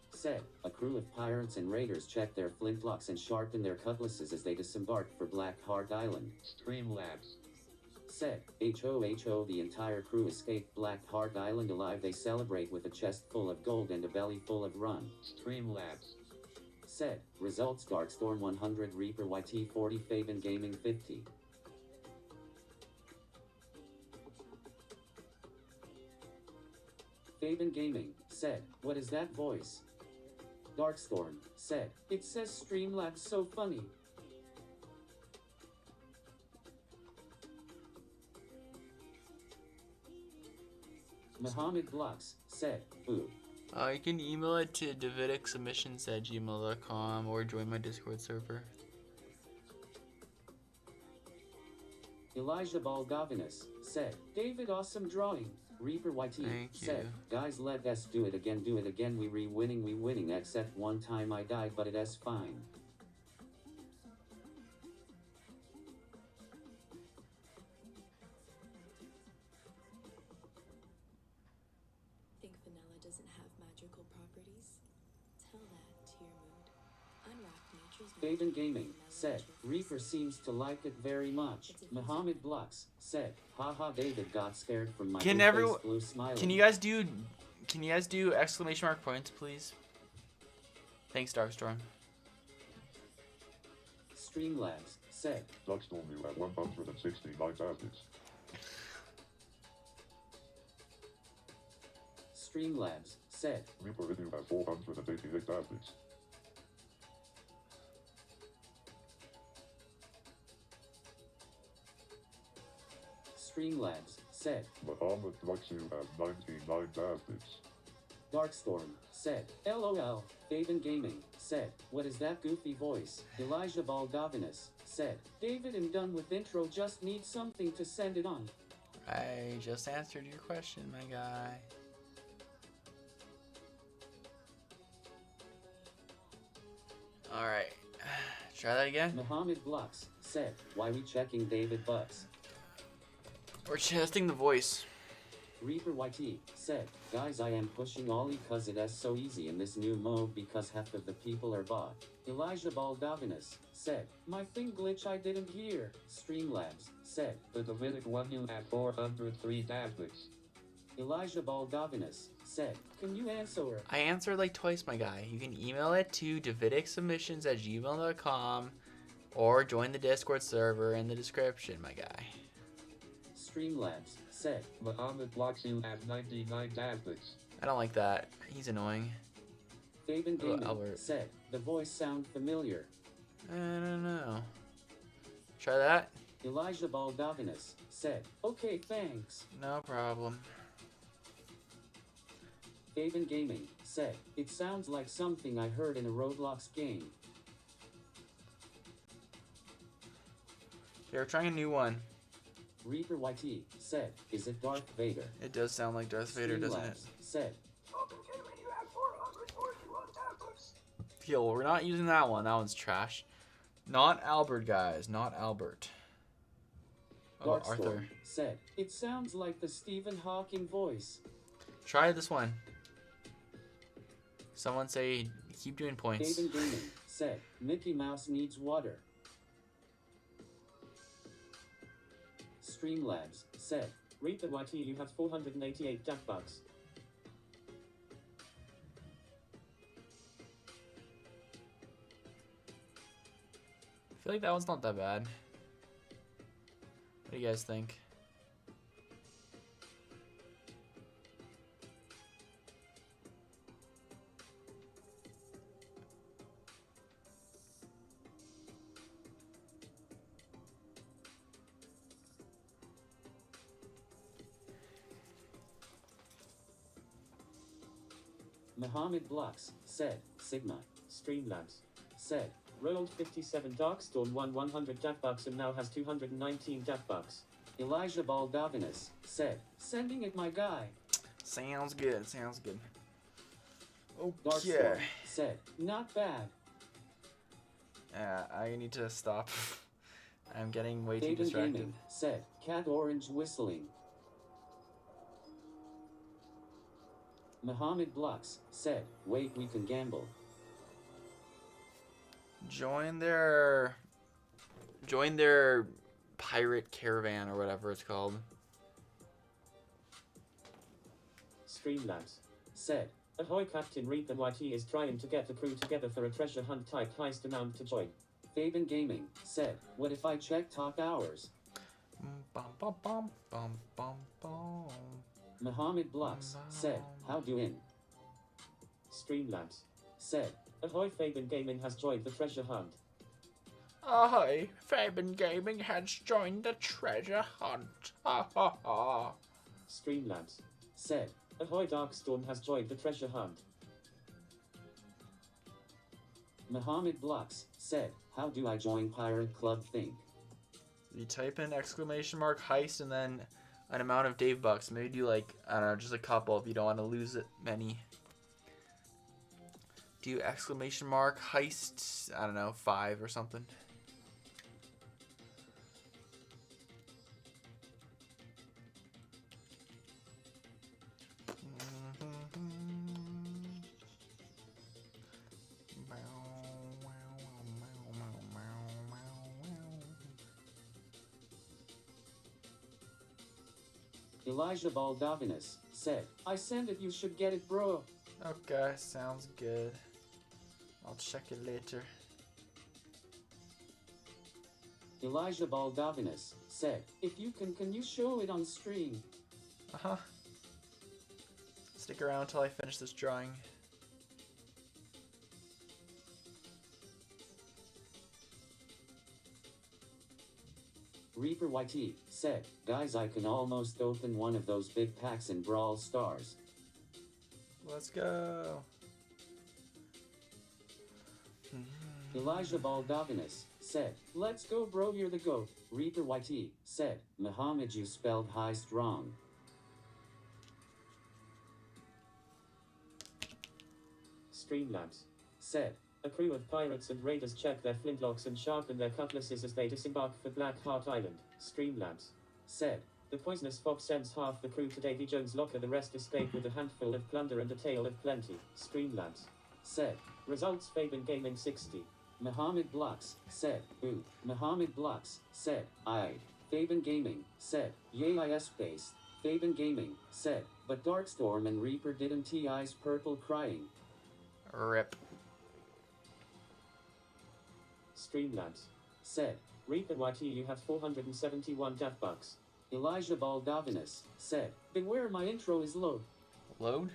said, a crew of pirates and raiders checked their flintlocks and sharpened their cutlasses as they disembarked for Black Heart Island. Streamlabs said, HO, the entire crew escaped Black Heart Island alive. They celebrate with a chest full of gold and a belly full of rum. Streamlabs said, results Darkstorm 100, Reaper YT 40, Faven Gaming 50. Faven Gaming said, what is that voice? Darkstorm said, it says Streamlabs so funny. Muhammad Blocks said, boo. You can email it to davidicsubmissions@gmail.com or join my Discord server. Elijah Baldovinus said, David, awesome drawing. Reaper YT Thank said, you. guys, let us do it again, we winning, except one time I died, but it is fine. Think vanilla doesn't have magical properties? Tell that to your mood. I Faven Gaming said, Reaper seems to like it very much. Muhammad Blux said, haha, David got scared from my Can blue everyone- face blue smiling. Can you guys do exclamation mark points, please? Thanks, Darkstorm. Streamlabs said, Darkstorm, you have 169 tablets. Streamlabs said, Reaper, you have 488 tablets. Streamlabs said, Muhammad Blux, you have 99 tablets. Darkstorm said, LOL. Faven Gaming said, what is that goofy voice? Elijah Baldavinus said, David, I'm done with intro, just need something to send it on. I just answered your question, my guy. Alright. Try that again. Muhammad Blux said, why we checking David Bucks? We're testing the voice. Reaper YT said, guys, I am pushing Ollie cause it is so easy in this new mode because half of the people are bot. Elijah Baldavinus said, my thing glitch I didn't hear. Streamlabs said, The Davidic one you have 403 tablets. Elijah Baldavinus said, can you answer? I answered like twice, my guy. You can email it to davidicsubmissions@gmail.com or join the Discord server in the description, my guy. Streamlabs said, Muhammad Blux, you have 99 tablets. I don't like that. He's annoying. Faven Oh, Gaming Albert. said, the voice sound familiar. I don't know. Try that? Elijah Baldavinus said, okay, thanks. No problem. Faven Gaming said, it sounds like something I heard in a Roblox game. Okay, we're trying a new one. Reaper YT said, is it Darth Vader? It does sound like Darth Vader, doesn't it? Streamlabs said, Yo, we're not using that one. That one's trash. Not Albert, guys. Not Albert. Oh, Darkstorm Arthur. said, it sounds like the Stephen Hawking voice. Try this one. Someone say, keep doing points. Faven Gaming said, Mickey Mouse needs water. Streamlabs said, Reaper YT, you have 488 DavBucks. I feel like that one's not that bad. What do you guys think? Muhammad Blux said, Sigma Streamlabs said, rolled 57 Darkstorm won 100 DavBucks and now has 219 DavBucks. Elijah Baldavinus said, sending it my guy. Sounds good. Sounds good. Darkstorm Okay. said, not bad. I need to stop. I'm getting way too Faven distracted. Gaming said, cat orange whistling. Muhammad Blux said, wait, we can gamble. Join their pirate caravan or whatever it's called. Streamlabs Said, ahoy, Captain Reaper YT is trying to get the crew together for a treasure hunt type heist amount to join. Faven Gaming said, what if I check top hours? Bum, bum, bum, bum, bum, bum. Muhammad Blux said, how do in? Streamlabs Said, ahoy, Fabian Gaming has joined the treasure hunt. Ahoy, Fabian Gaming has joined the treasure hunt. Ha ha ha. Streamlabs said, ahoy, Darkstorm has joined the treasure hunt. Muhammad Blux said, how do I join Pirate Club think? You type in exclamation mark heist and then an amount of Dave bucks. Maybe do like, I don't know, just a couple if you don't want to lose it many. Do exclamation mark heist, I don't know, 5 or something. Elijah Baldovinus said, I sent it, you should get it, bro. Okay, sounds good. I'll check it later. Elijah Baldovinus said, if you can you show it on stream? Uh-huh. Stick around until I finish this drawing. Reaper YT said, guys, I can almost open one of those big packs in Brawl Stars. Let's go. Elijah Baldovinus said, let's go, bro, you're the GOAT. Reaper YT said, Muhammad, you spelled heist wrong. Streamlabs Said, a crew of pirates and raiders check their flintlocks and sharpen their cutlasses as they disembark for Black Heart Island. Streamlabs said, the poisonous fox sends half the crew to Davy Jones' locker, the rest escape with a handful of plunder and a tale of plenty. Streamlabs said, results Fabian Gaming 60. Muhammad Blocks said, ooh. Muhammad Blocks said, aye. Fabian Gaming said, yay, IS based. Fabian Gaming said, but Darkstorm and Reaper didn't TI's purple crying. Rip. Streamlabs Said, Reaper YT, you have 471 DavBucks. Elijah Baldovinus said, beware, my intro is low. Load?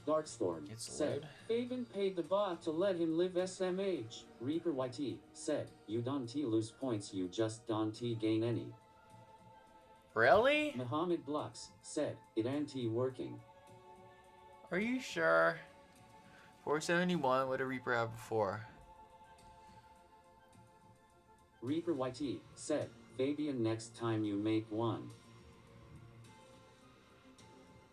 Darkstorm It's said, load. Fabian paid the bot to let him live SMH. Reaper YT said, you don't lose points, you just don't gain any. Really? Muhammad Blocks said, it anti-working. Are you sure? 471, what did Reaper have before? Reaper YT said, Fabian, next time you make one.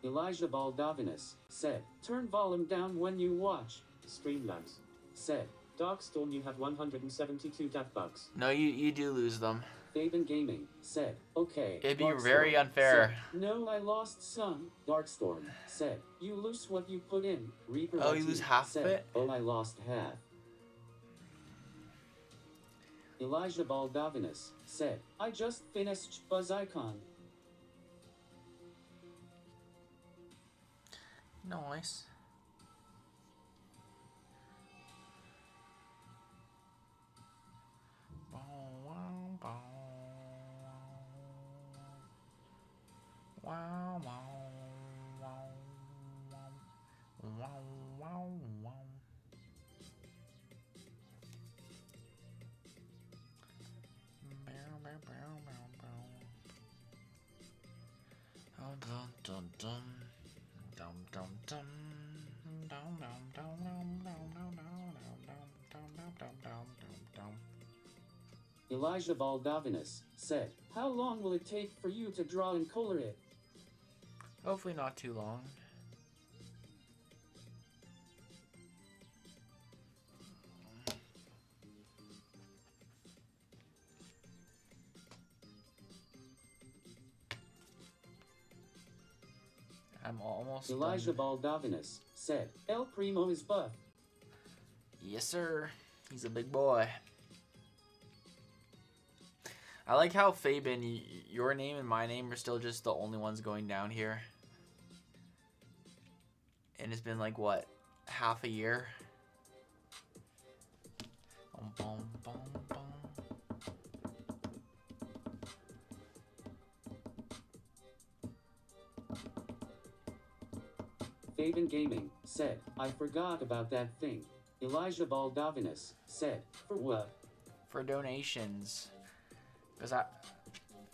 Elijah Baldovinus said, turn volume down when you watch. Streamlabs Said, Darkstorm, you have 172 DavBucks. No, you do lose them. Fabian Gaming said, okay. It'd be Darkstorm very unfair. said, no, I lost some. Darkstorm said, you lose what you put in. Reaper Oh, YT you lose half said, of it? oh, I lost half. Elijah Baldovinus said, I just finished Buzz Icon. Nice. Elijah Baldovinus said, how long will it take for you to draw and color it? Hopefully not too long. I'm almost Elijah done. Baldovinus said, El Primo is buff. Yes, sir. He's a big boy. I like how Fabian, your name and my name are still just the only ones going down here. And it's been like, what, half a year? Bum, bum, bum. Fabian Gaming said, I forgot about that thing. Elijah Baldovinus said, for what? For donations. Because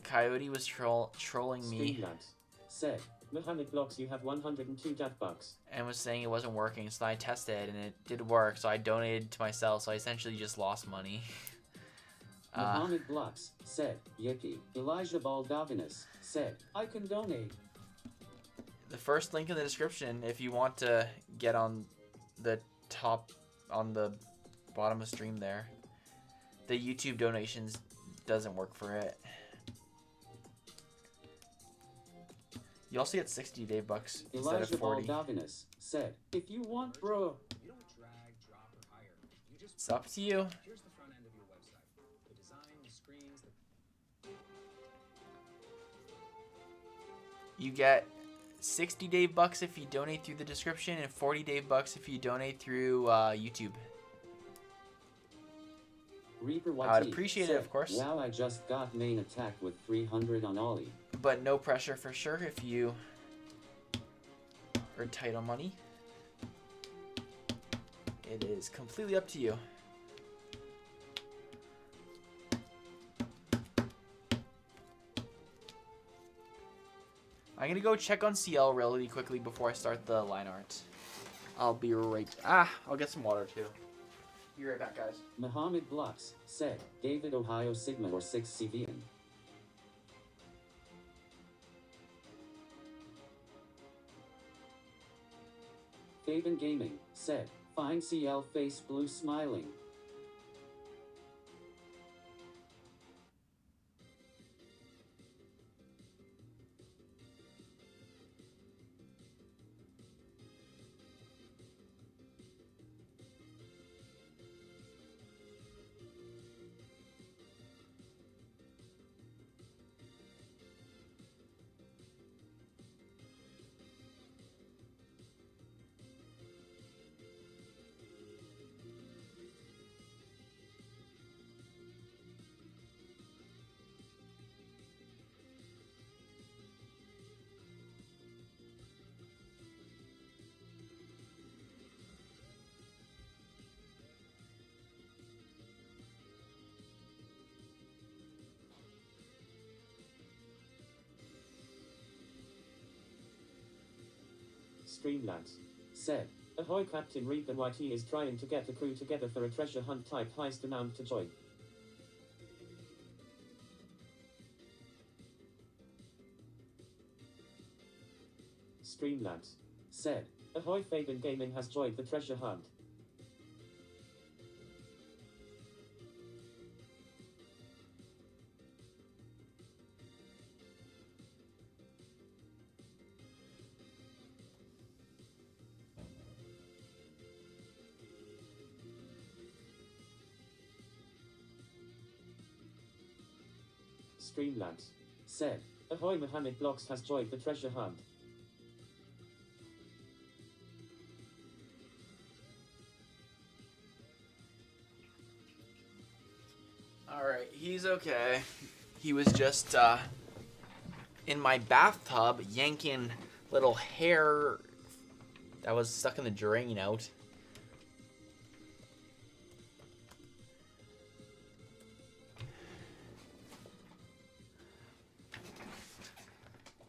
Coyote was trolling me. Streamlabs said, Muhammad Blocks, you have 102 DavBucks. And was saying it wasn't working, so I tested and it did work, so I donated to myself, so I essentially just lost money. Muhammad Blocks said, Yippee. Elijah Baldovinus said, I can donate. The first link in the description if you want to get on the top, on the bottom of stream there. The YouTube donations doesn't work for it. You also get 60 DavBucks instead Elijah of 40. Baldovinus said, if you want, bro. You don't drag, drop, or hire. You just It's up to you. here's the front end of your website. The design, the screens, the you get 60 DavBucks if you donate through the description, and 40 DavBucks if you donate through YouTube. Reaper YT I'd appreciate it, said, of course. Wow, I just got main attack with 300 on Ollie. But no pressure for sure if you are tight on money. It is completely up to you. I'm gonna go check on CL really quickly before I start the line art. I'll be right. I'll get some water too. Be right back, guys. Muhammad Blocks said, David Ohio Sigma or 6 CVN. Faven Gaming said, Fine CL face blue smiling. Streamlabs said, Ahoy Captain Reaper YT is trying to get the crew together for a treasure hunt type heist amount to join. Streamlabs said, Ahoy Fabian Gaming has joined the treasure hunt. Streamlabs said, Ahoy Mohammed Blocks has joined the treasure hunt. Alright, he's okay. He was just in my bathtub yanking little hair that was stuck in the drain out.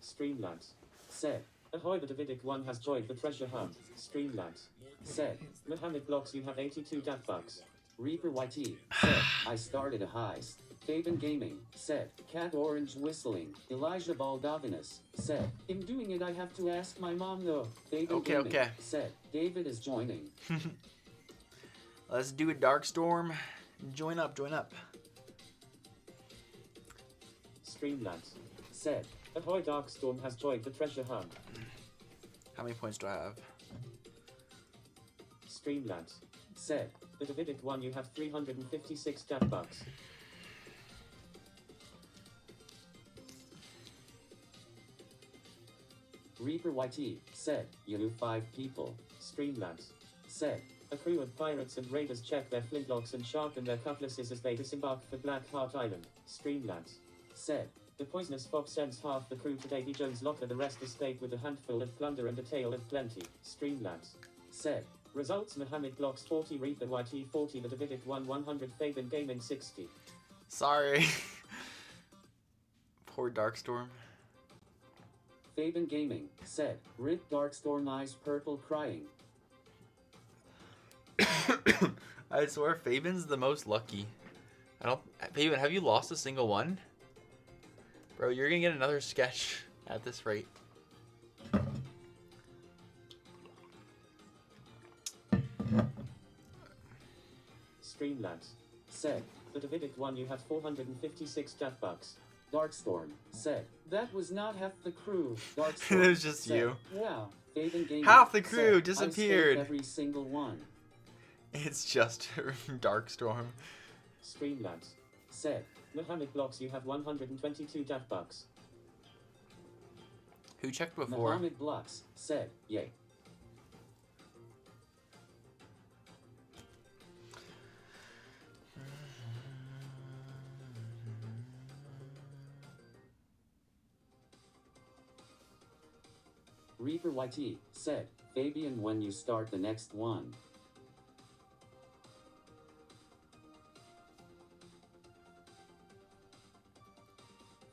Streamlabs said, Ahoy the Davidic one has joined the treasure hunt. Streamlabs said, Mohammed Blocks you have 82 DavBucks. Reaper YT said, I started a heist. Faven Gaming said, Cat Orange whistling. Elijah Baldavinus said, in doing it I have to ask my mom though. Faven Gaming said, David is joining. Let's do a Darkstorm. Join up, join up. Streamlabs said, Ahoy Darkstorm has joined the treasure hunt. How many points do I have? Streamlabs said, the Davidic one you have 356 DavBucks. Reaper YT said, you knew 5 people. Streamlabs said, a crew of pirates and raiders check their flintlocks and sharpen their cutlasses as they disembark for Black Heart Island. Streamlabs said, the poisonous fox sends half the crew to Davy Jones' locker, the rest escape with a handful of plunder and a tale of plenty. Streamlabs said, results Mohammed Blocks 40, Reaper YT 40, the Davidic 100, Fabian Gaming 60. Sorry. Poor Darkstorm. Fabian Gaming said, Rip Darkstorm eyes purple crying. I swear Fabian's the most lucky. Fabian, have you lost a single one? Bro, you're gonna get another sketch at this rate. Streamlabs said, the Davidic one you have 456 DavBucks. Darkstorm said, that was not half the crew. Darkstorm It was just said, you. Wow, Fabian Gaming Half the crew said, disappeared. I saved every single one. It's just Darkstorm. Streamlabs said, Mohammed Blocks you have 122 DavBucks. Who checked before? Mohammed Blux said, yay. Reaper YT said, Fabian, when you start the next one.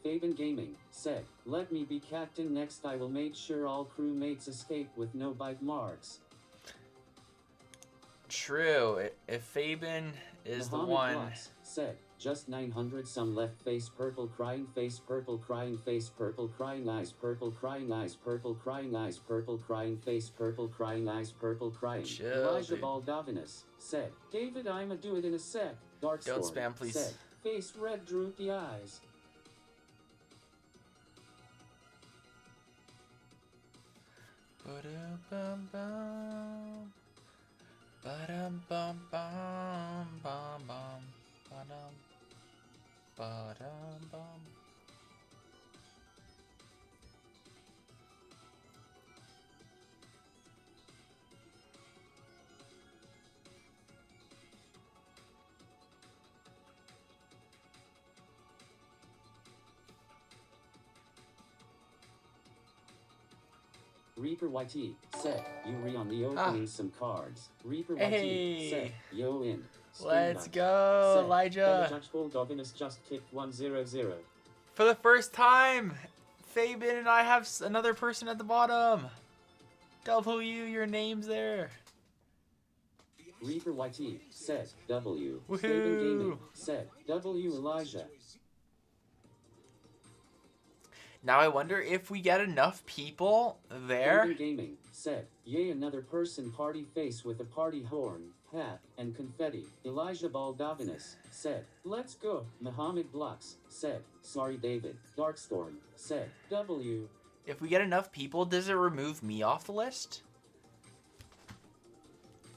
Fabian Gaming said, let me be captain next. I will make sure all crewmates escape with no bite marks. True. If Fabian is Mohammed the one. Blux said, just 900 some left, face purple crying, face purple crying, face purple crying, eyes purple crying, eyes purple crying, eyes purple crying, face purple crying, eyes purple crying. Chill, Elijah dude. Baldavinus said, David, I'ma do it in a sec. Dark Don't Storm spam, please. said, face red, droopy eyes. Ba-dum-bum-bum. Ba-dum-bum-bum-bum-bum. Ba-dum. Ba-dum-bum. Reaper YT said, you re on the opening some cards. Reaper Hey. YT said, yo in. Let's Streamlight go, said, Elijah. Judge Baldavinus just kicked 100. For the first time, Fabian and I have another person at the bottom. W, your name's there. Reaper YT said, W. Woohoo. Fabian Gaming said, W Elijah. Now I wonder if we get enough people there. Fabian Gaming said, yay, another person party face with a party horn, hat, and confetti. Elijah Baldavinus said, let's go. Mohammed Blux said, sorry David. Darkstorm said, W. If we get enough people, does it remove me off the list?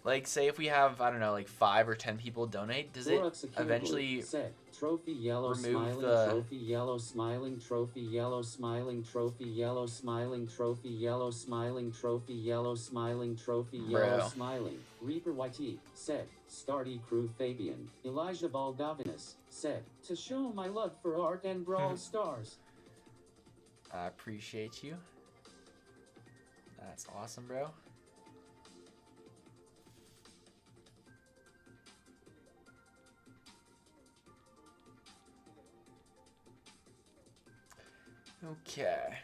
Like, say if we have, I don't know, like 5 or 10 people donate, does it eventually said, trophy yellow remove smiling, the... trophy yellow smiling, trophy yellow smiling, trophy yellow smiling, trophy yellow smiling, trophy yellow smiling, trophy yellow Bro. smiling. Reaper YT said, Starty Crew Fabian. Elijah Baldavinus said, to show my love for art and Brawl Stars. I appreciate you. That's awesome, bro. Okay.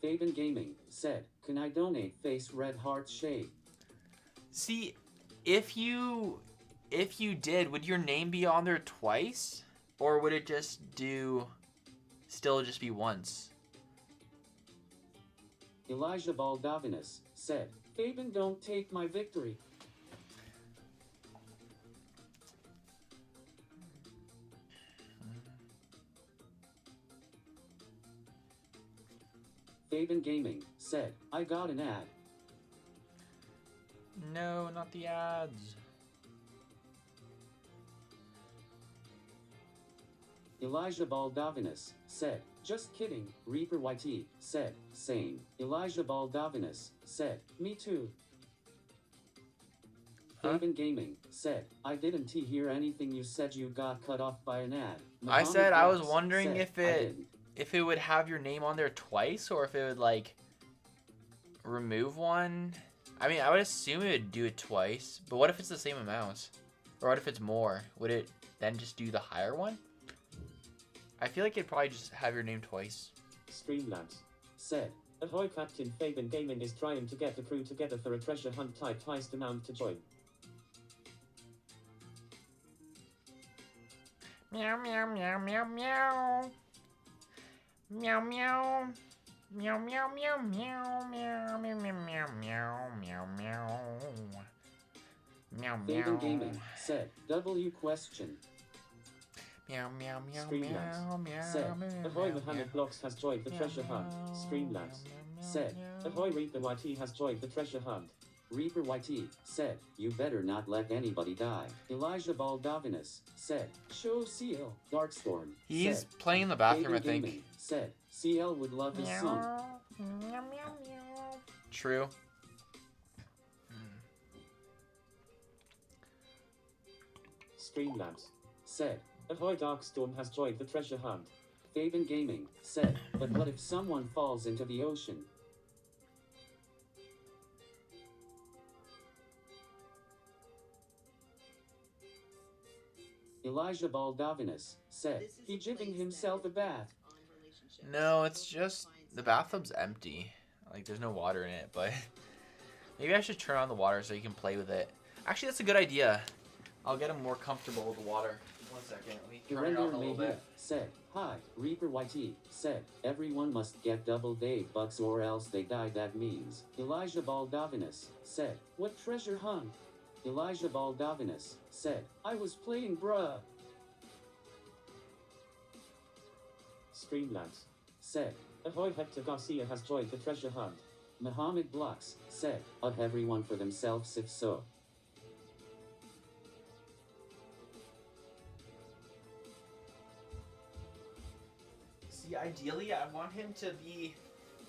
Fabian Gaming said, can I donate face red heart shade? See, if you did, would your name be on there twice? Or would it just still just be once? Elijah Baldavinus said, Fabian, don't take my victory. Fabian Gaming said, I got an ad. No, not the ads. Elijah Baldavinus said, just kidding. Reaper YT said, same. Elijah Baldavinus said, me too. Huh? Fabian Gaming said, I didn't hear anything you said. You got cut off by an ad. I said I was Blux wondering said, if it would have your name on there twice, or if it would like remove one. I mean, I would assume it would do it twice, but what if it's the same amount? Or what if it's more? Would it then just do the higher one? I feel like it'd probably just have your name twice. Streamlabs said, ahoy Captain, Fabian Gaming is trying to get the crew together for a treasure hunt. Type highest amount to join. Meow meow meow meow meow. Meow meow. Meow meow meow meow meow meow meow meow meow meow meow. Meow Fabian meow. Gaming said, W question. Meow meow meow Streamlabs meow meow. said, meow, ahoy meow, Mohammed meow. Blocks has joined the Meow, treasure hunt. meow, Streamlabs meow, meow, said, meow. ahoy Reaper YT has joined the treasure hunt. Reaper YT said, you better not let anybody die. Elijah Baldovinus said, show CL. Darkstorm He's said, playing in the bathroom, I Fabian think. Gaming said, CL would love his son. True. Streamlabs said, Ahoy Darkstorm has joined the treasure hunt. Fabian Gaming said, but what if someone falls into the ocean? Elijah Baldovinus said, he giving himself a bath. No, it's just the bathtub's empty. Like, there's no water in it, but maybe I should turn on the water so you can play with it. Actually, that's a good idea. I'll get him more comfortable with the water. 1 second, let me turn it on a little bit. Said, hi, Reaper YT said, everyone must get double DavBucks or else they die, that means. Elijah Baldovinus said, what treasure hunt? Elijah Baldovinus said, I was playing bruh. Streamlabs said, Ahoy Hector Garcia has joined the treasure hunt. Muhammad Blocks said, everyone for themselves if so. See, ideally, I want him to be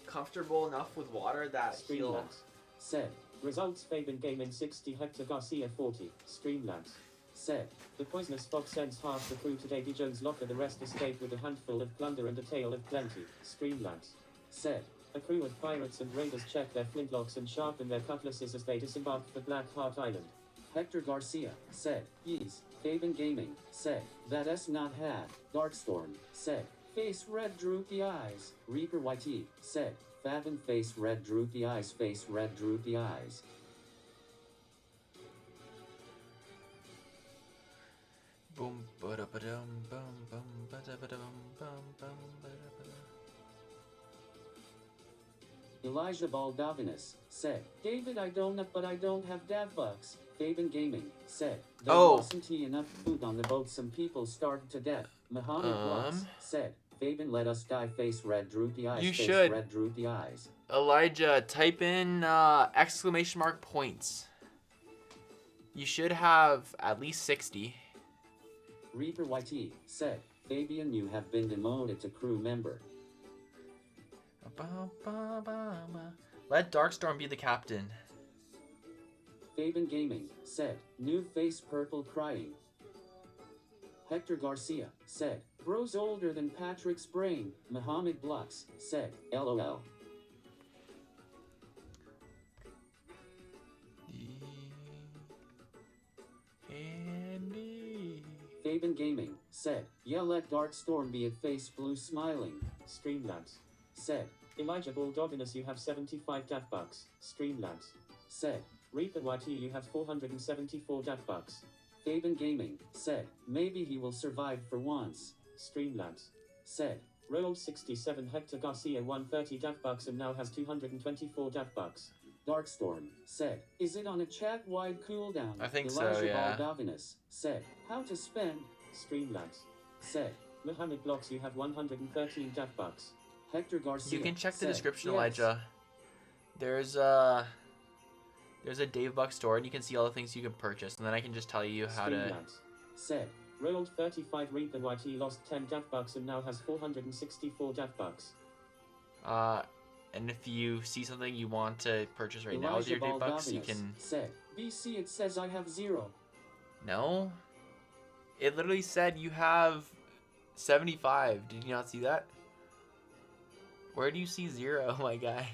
comfortable enough with water that he'll... Streamlabs said, results Fabian Gaming 60 Hector Garcia 40. Streamlabs said, the poisonous fox sends half the crew to Davy Jones' locker, the rest escape with a handful of plunder and a tale of plenty. Streamlabs said, a crew of pirates and raiders check their flintlocks and sharpen their cutlasses as they disembark for Black Heart Island. Hector Garcia said, yes. Fabian Gaming said, that S not had. Darkstorm said, face red droopy eyes. Reaper YT said, Fathom face red droopy eyes, face red droopy eyes. Boom, ba-da-ba-dum, bum, bum, ba-da-ba-dum, bum, bum, ba-da-ba-dum. Elijah Baldovinus said, David, I don't know, but I don't have DavBucks. Fabian Gaming said, there wasn't enough food on the boat, some people starved to death. Muhammad Blocks said, Fabian, let us die, face red droopy eyes, You face should. red droopy eyes. Elijah, type in exclamation mark points. You should have at least 60. Reaper YT said, Fabian, you have been demoted to crew member. Let Darkstorm be the captain. Fabian Gaming said, new face purple crying. Hector Garcia said, bro's older than Patrick's brain. Muhammad Blocks said, LOL. Fabian Gaming said, yeah, let Darkstorm be at face blue smiling. Streamlabs said, Elijah Baldovinus, you have 75 DavBucks. Streamlabs said, Reaper YT, you have 474 DavBucks. Fabian Gaming said, maybe he will survive for once. Streamlabs said, rolled 67 Hector Garcia 130 DavBucks and now has 224 DavBucks. Darkstorm said, is it on a chat-wide cooldown? I think Elijah so, yeah. Baldovinus said, how to spend? Streamlabs said, Muhammad Blocks, you have 113 DavBucks. Hector Garcia You can check the said, description, yes. Elijah. There's a DavBuck store, and you can see all the things you can purchase, and then I can just tell you how to... Streamlabs said, rolled 35 Reaper YT, lost 10 DavBucks and now has 464 DavBucks. And if you see something you want to purchase right now with your DavBucks, you can... said, BC, it says I have 0. No. It literally said you have 75. Did you not see that? Where do you see 0, my guy?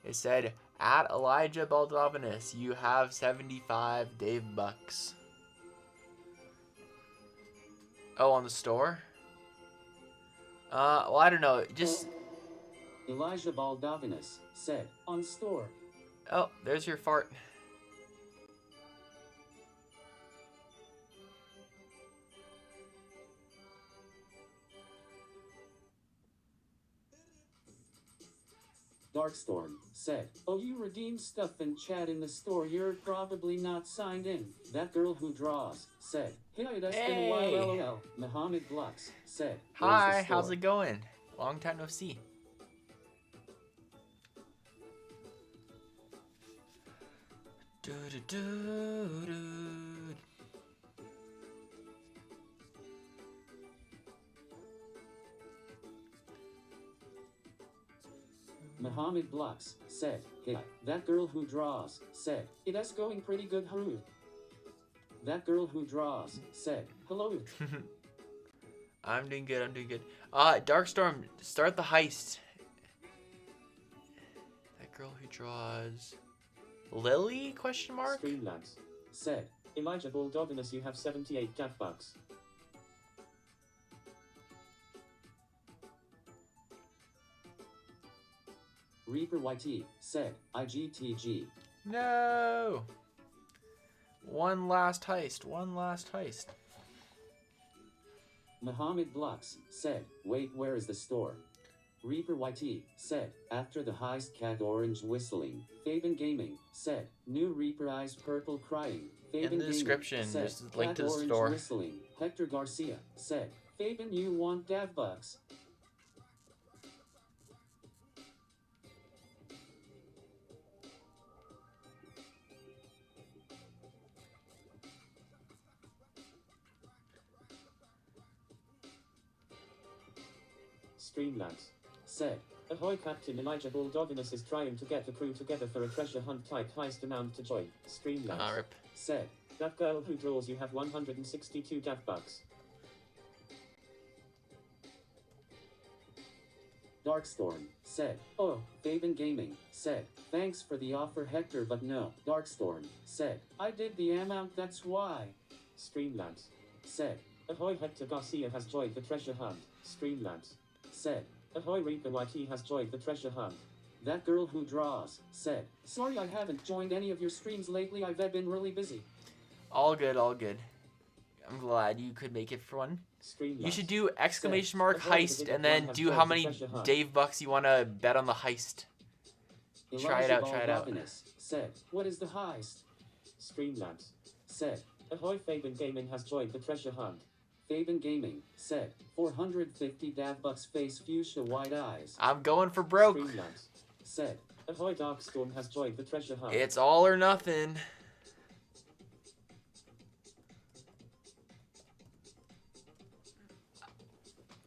It said, at Elijah Baldovinus, you have 75 DavBucks. Oh, on the store? Well, I don't know. Just... Elijah Baldovinus said, on store. Oh, there's your fart. Darkstorm said, oh, you redeem stuff and chat in the store, you're probably not signed in. That girl who draws said, hey, that's been a while, LOL. Muhammad Blocks said, hi, how's it going? Long time no see. Muhammad Blocks said, "Hey, that girl who draws," said, "It is going pretty good, Haru." That girl who draws said, "Hello." I'm doing good. I'm doing good. Darkstorm, start the heist. That girl who draws, Lily? Question mark. Streamlabs said, "Elijah Bulldoginus, you have 78 DavBucks." Reaper YT said, "IGTG." No. One last heist. One last heist. Muhammad Blocks said, "Wait, where is the store?" Reaper YT said, "After the heist, cat orange whistling." Fabian Gaming said, "New Reaper eyes purple crying." Fabian In the Gaming description, said, there's a link "Cat to the orange store." Whistling. Hector Garcia said, "Fabian, you want DavBucks?" Streamlabs said, "Ahoy, Captain Elijah Bulldoginus is trying to get the crew together for a treasure hunt type heist amount to join." Streamlabs Rip. said, "That girl who draws, you have 162 DavBucks." Darkstorm said, "Oh, Fabian Gaming said, thanks for the offer, Hector, but no." Darkstorm said, "I did the amount, that's why." Streamlabs Said, "Ahoy, Hector Garcia has joined the treasure hunt." Streamlabs said, "Ahoy, Reaper YT has joined the treasure hunt." that girl who draws said, "Sorry I haven't joined any of your streams lately, I've been really busy." All good. All good. I'm glad you could make it for one. Streamlabs You should do exclamation mark Ahoy, the heist bigger and then one has do joined how the many treasure hunt. DavBucks you want to bet on the heist. Try it out, try it out. Baldovinus said, "What is the heist?" Streamlabs Said, "Ahoy, Fabian Gaming has joined the treasure hunt." Fabian Gaming said, 450 DavBucks face fuchsia white eyes. I'm going for broke. Streamlabs Said, "Ahoy, Darkstorm has joined the treasure hunt." It's all or nothing.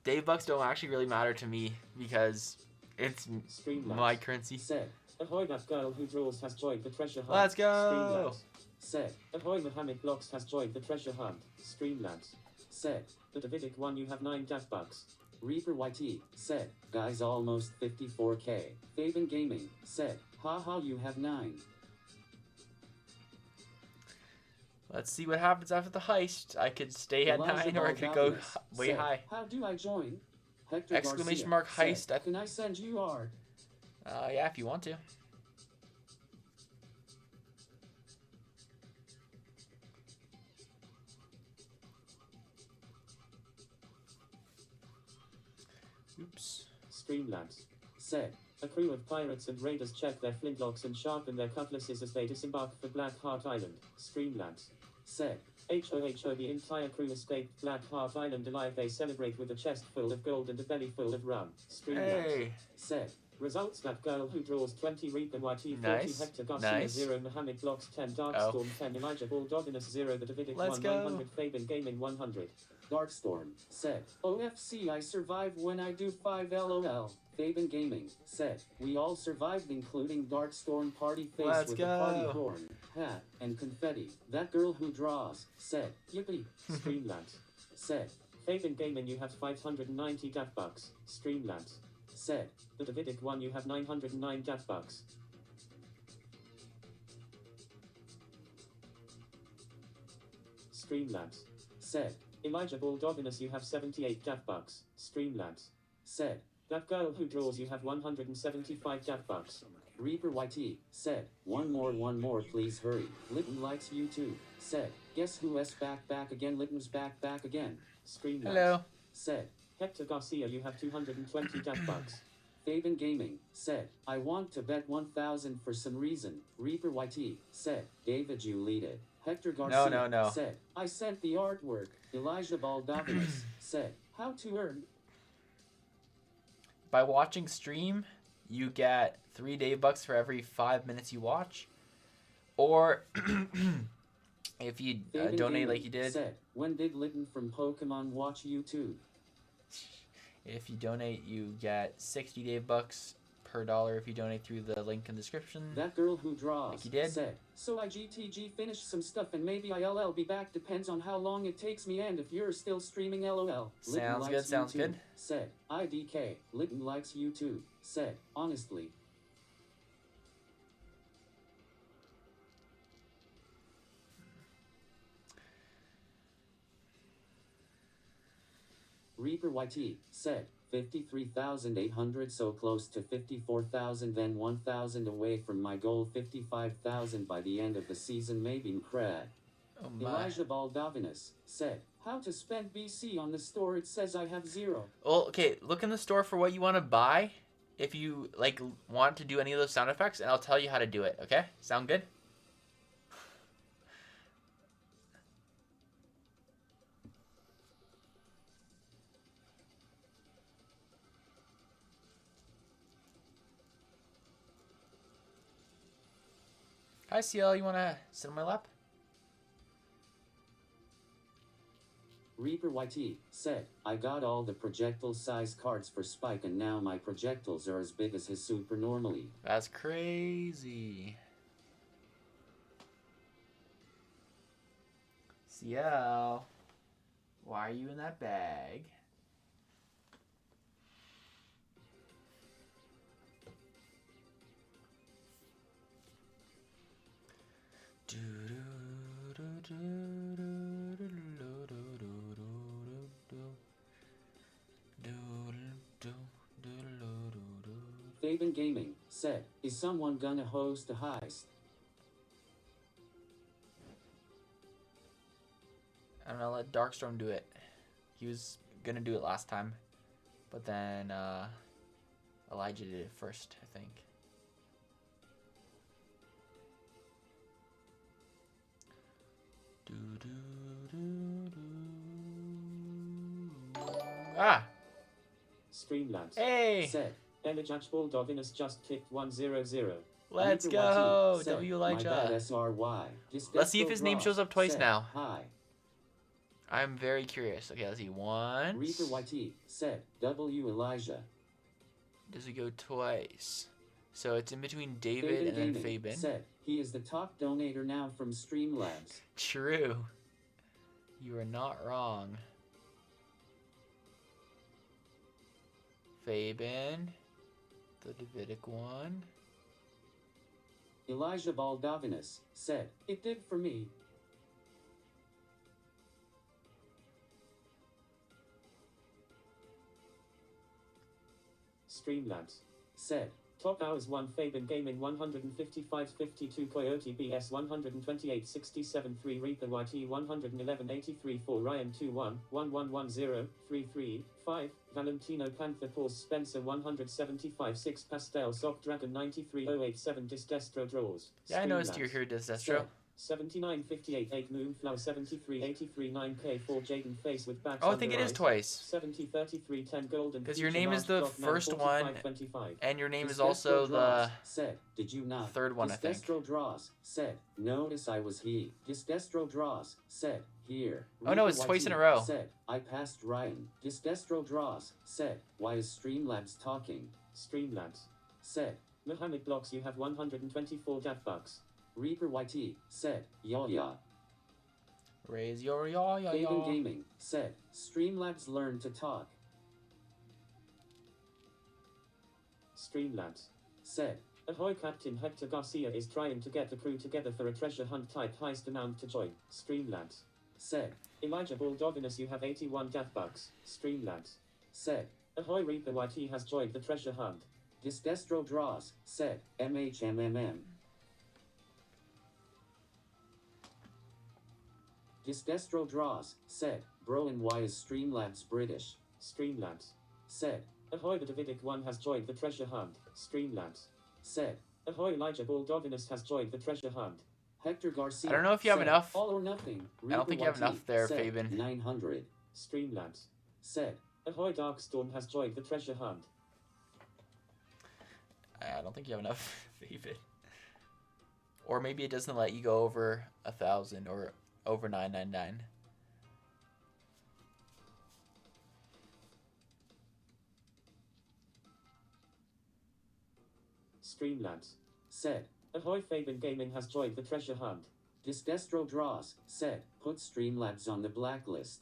DavBucks don't actually really matter to me because it's Streamlabs my currency. said, "Ahoy, that girl who draws has joined the treasure hunt." Let's go. Streamlabs said, "Ahoy, Mohammed Blocks has joined the treasure hunt." Streamlabs said, "The Davidic one, you have 9 DavBucks." Reaper YT said, "Guys, almost 54k. Fabian Gaming said, "Haha, you have 9. Let's see what happens after the heist. I could stay at Elijah 9 or I could go Baldovinus way said, high. "How do I join?" Hector Exclamation Garcia mark said, heist. "Can I send you art?" Yeah, if you want to. Oops. Streamlabs Said, "A crew of pirates and raiders check their flintlocks and sharpen their cutlasses as they disembark for Black Heart Island." Streamlabs said, "HOHO, the entire crew escaped Black Heart Island alive. They celebrate with a chest full of gold and a belly full of rum." Streamlabs Hey. said, "Results: that girl who draws 20, Reaper YT 40, Nice, Hector Garcia nice. 0, Mohammed Blocks 10, Darkstorm 10, Elijah Bulldoginus 0, the Davidic Let's 1, go. 900, Fabian Gaming 100. Darkstorm said, "OFC, I survive when I do 5 LOL." Fabian Gaming said, "We all survived, including Darkstorm party face Let's with a party go. horn, hat, and confetti." That girl who draws said, "Yippee." Streamlabs Said, Fabian Gaming, you have 590 DavBucks. Streamlabs said, the Davidic one, you have 909 DavBucks. Streamlabs said, Elijah Bulldoginus, you have 78 DavBucks. Streamlabs said, that girl who draws, you have 175 DavBucks. Reaper YT said, one more, please hurry. Litton likes you too. Said, guess who's back again? Litton's back again. Streamlabs Hello. Said, Hector Garcia, you have 220 DavBucks. Fabian Gaming said, I want to bet 1,000 for some reason. Reaper YT said, David, you lead it. Hector Garcia No. said, I sent the artwork. Elijah Baldovinus said, how to earn? By watching stream, you get 3 DavBucks for every 5 minutes you watch. Or if you Fabian donate Gaming like you did, said, when did Litton from Pokemon watch YouTube? if you donate, you get 60 DavBucks per dollar if you donate through the link in the description. That girl who draws Like you did. said, so I GTG finished some stuff and maybe I'll be back, depends on how long it takes me and if you're still streaming LOL. Sounds good, sounds YouTube, good. Said, IDK, Litton likes YouTube. Said, honestly. Reaper YT said, 53,800, so close to 54,000, then 1,000 away from my goal, 55,000 by the end of the season, maybe crad. Oh my. Elijah Baldavinus said, how to spend BC on the store, it says I have 0. Well, okay, look in the store for what you want to buy if you like want to do any of those sound effects, and I'll tell you how to do it, okay? Sound good? Hi, CL, you want to sit on my lap? Reaper YT said, I got all the projectile size cards for Spike and now my projectiles are as big as his super normally. That's crazy. CL, why are you in that bag? Fabian Gaming said, is someone gonna host a heist? I'm gonna let Darkstorm do it. He was gonna do it last time, but then Elijah did it first, I think. Ah! Streamlabs Hey! said, Elijah Baldavinus just kicked 100. Let's Reaper go! YT said, W my bad Elijah. SRY. Let's see if his name shows up twice said, now. Hi. I'm very curious. Okay, let's see. Once. Reaper YT said, W Elijah. Does it go twice? So it's in between David Fabian and then Gaming Fabian. said, he is the top donator now from Streamlabs. True. You are not wrong. Fabian. The Davidic one. Elijah Baldavinus said, it did for me. Streamlabs said, top hours 1 Fabian Gaming 155.52 Coyote BS 128.67 3 Reaper YT 111.83 4 Ryan 21 1110 33 5 Valentino Panther Pause Spencer 175 6 Pastel Sock Dragon 93.087 Disdestro Draws. Yeah, I noticed you're here, Desdestro. 79.58 8 Moonflower 73.83 9K 4 Jaden Face with backs. Oh, I think it is twice. 70.33 10 Golden. Because your name is the first one, and your name is also the said, did you not? third one, I think. Disdestro Draws said, notice I was he. Disdestro Draws said, here. Oh no, it's Reaper twice in a YT row. Said, I passed Ryan. Disdestro Draws said, why is Streamlabs talking? Streamlabs said, Mohammed Blocks, you have 124 DavBucks. Reaper YT said, ya. Raise your yaw. Fabian Gaming said, Streamlabs learn to talk. Streamlabs said, ahoy Captain Hector Garcia is trying to get the crew together for a treasure hunt type heist amount to join. Streamlabs said, Elijah Baldavinus, you have 81 DavBucks. Streamlabs said, ahoy Reaper YT has joined the treasure hunt. Disdestro Draws said, MHMMM. Disdestro Draws said, bro, and why is Streamlabs British? Streamlabs said, ahoy, the Davidic one has joined the treasure hunt. Streamlabs said, ahoy, Elijah Baldavinus has joined the treasure hunt. Hector Garcia. I don't know if you have said, enough. All or nothing. I don't think you have enough there, Fabian. 900. Streamlabs said, ahoy, Darkstorm has joined the treasure hunt. I don't think you have enough, Fabian. Or maybe it doesn't let you go over 1,000 or over 999. Streamlabs said, ahoy, Fabian Gaming has joined the treasure hunt. Disdestro Draws said, put Streamlabs on the blacklist.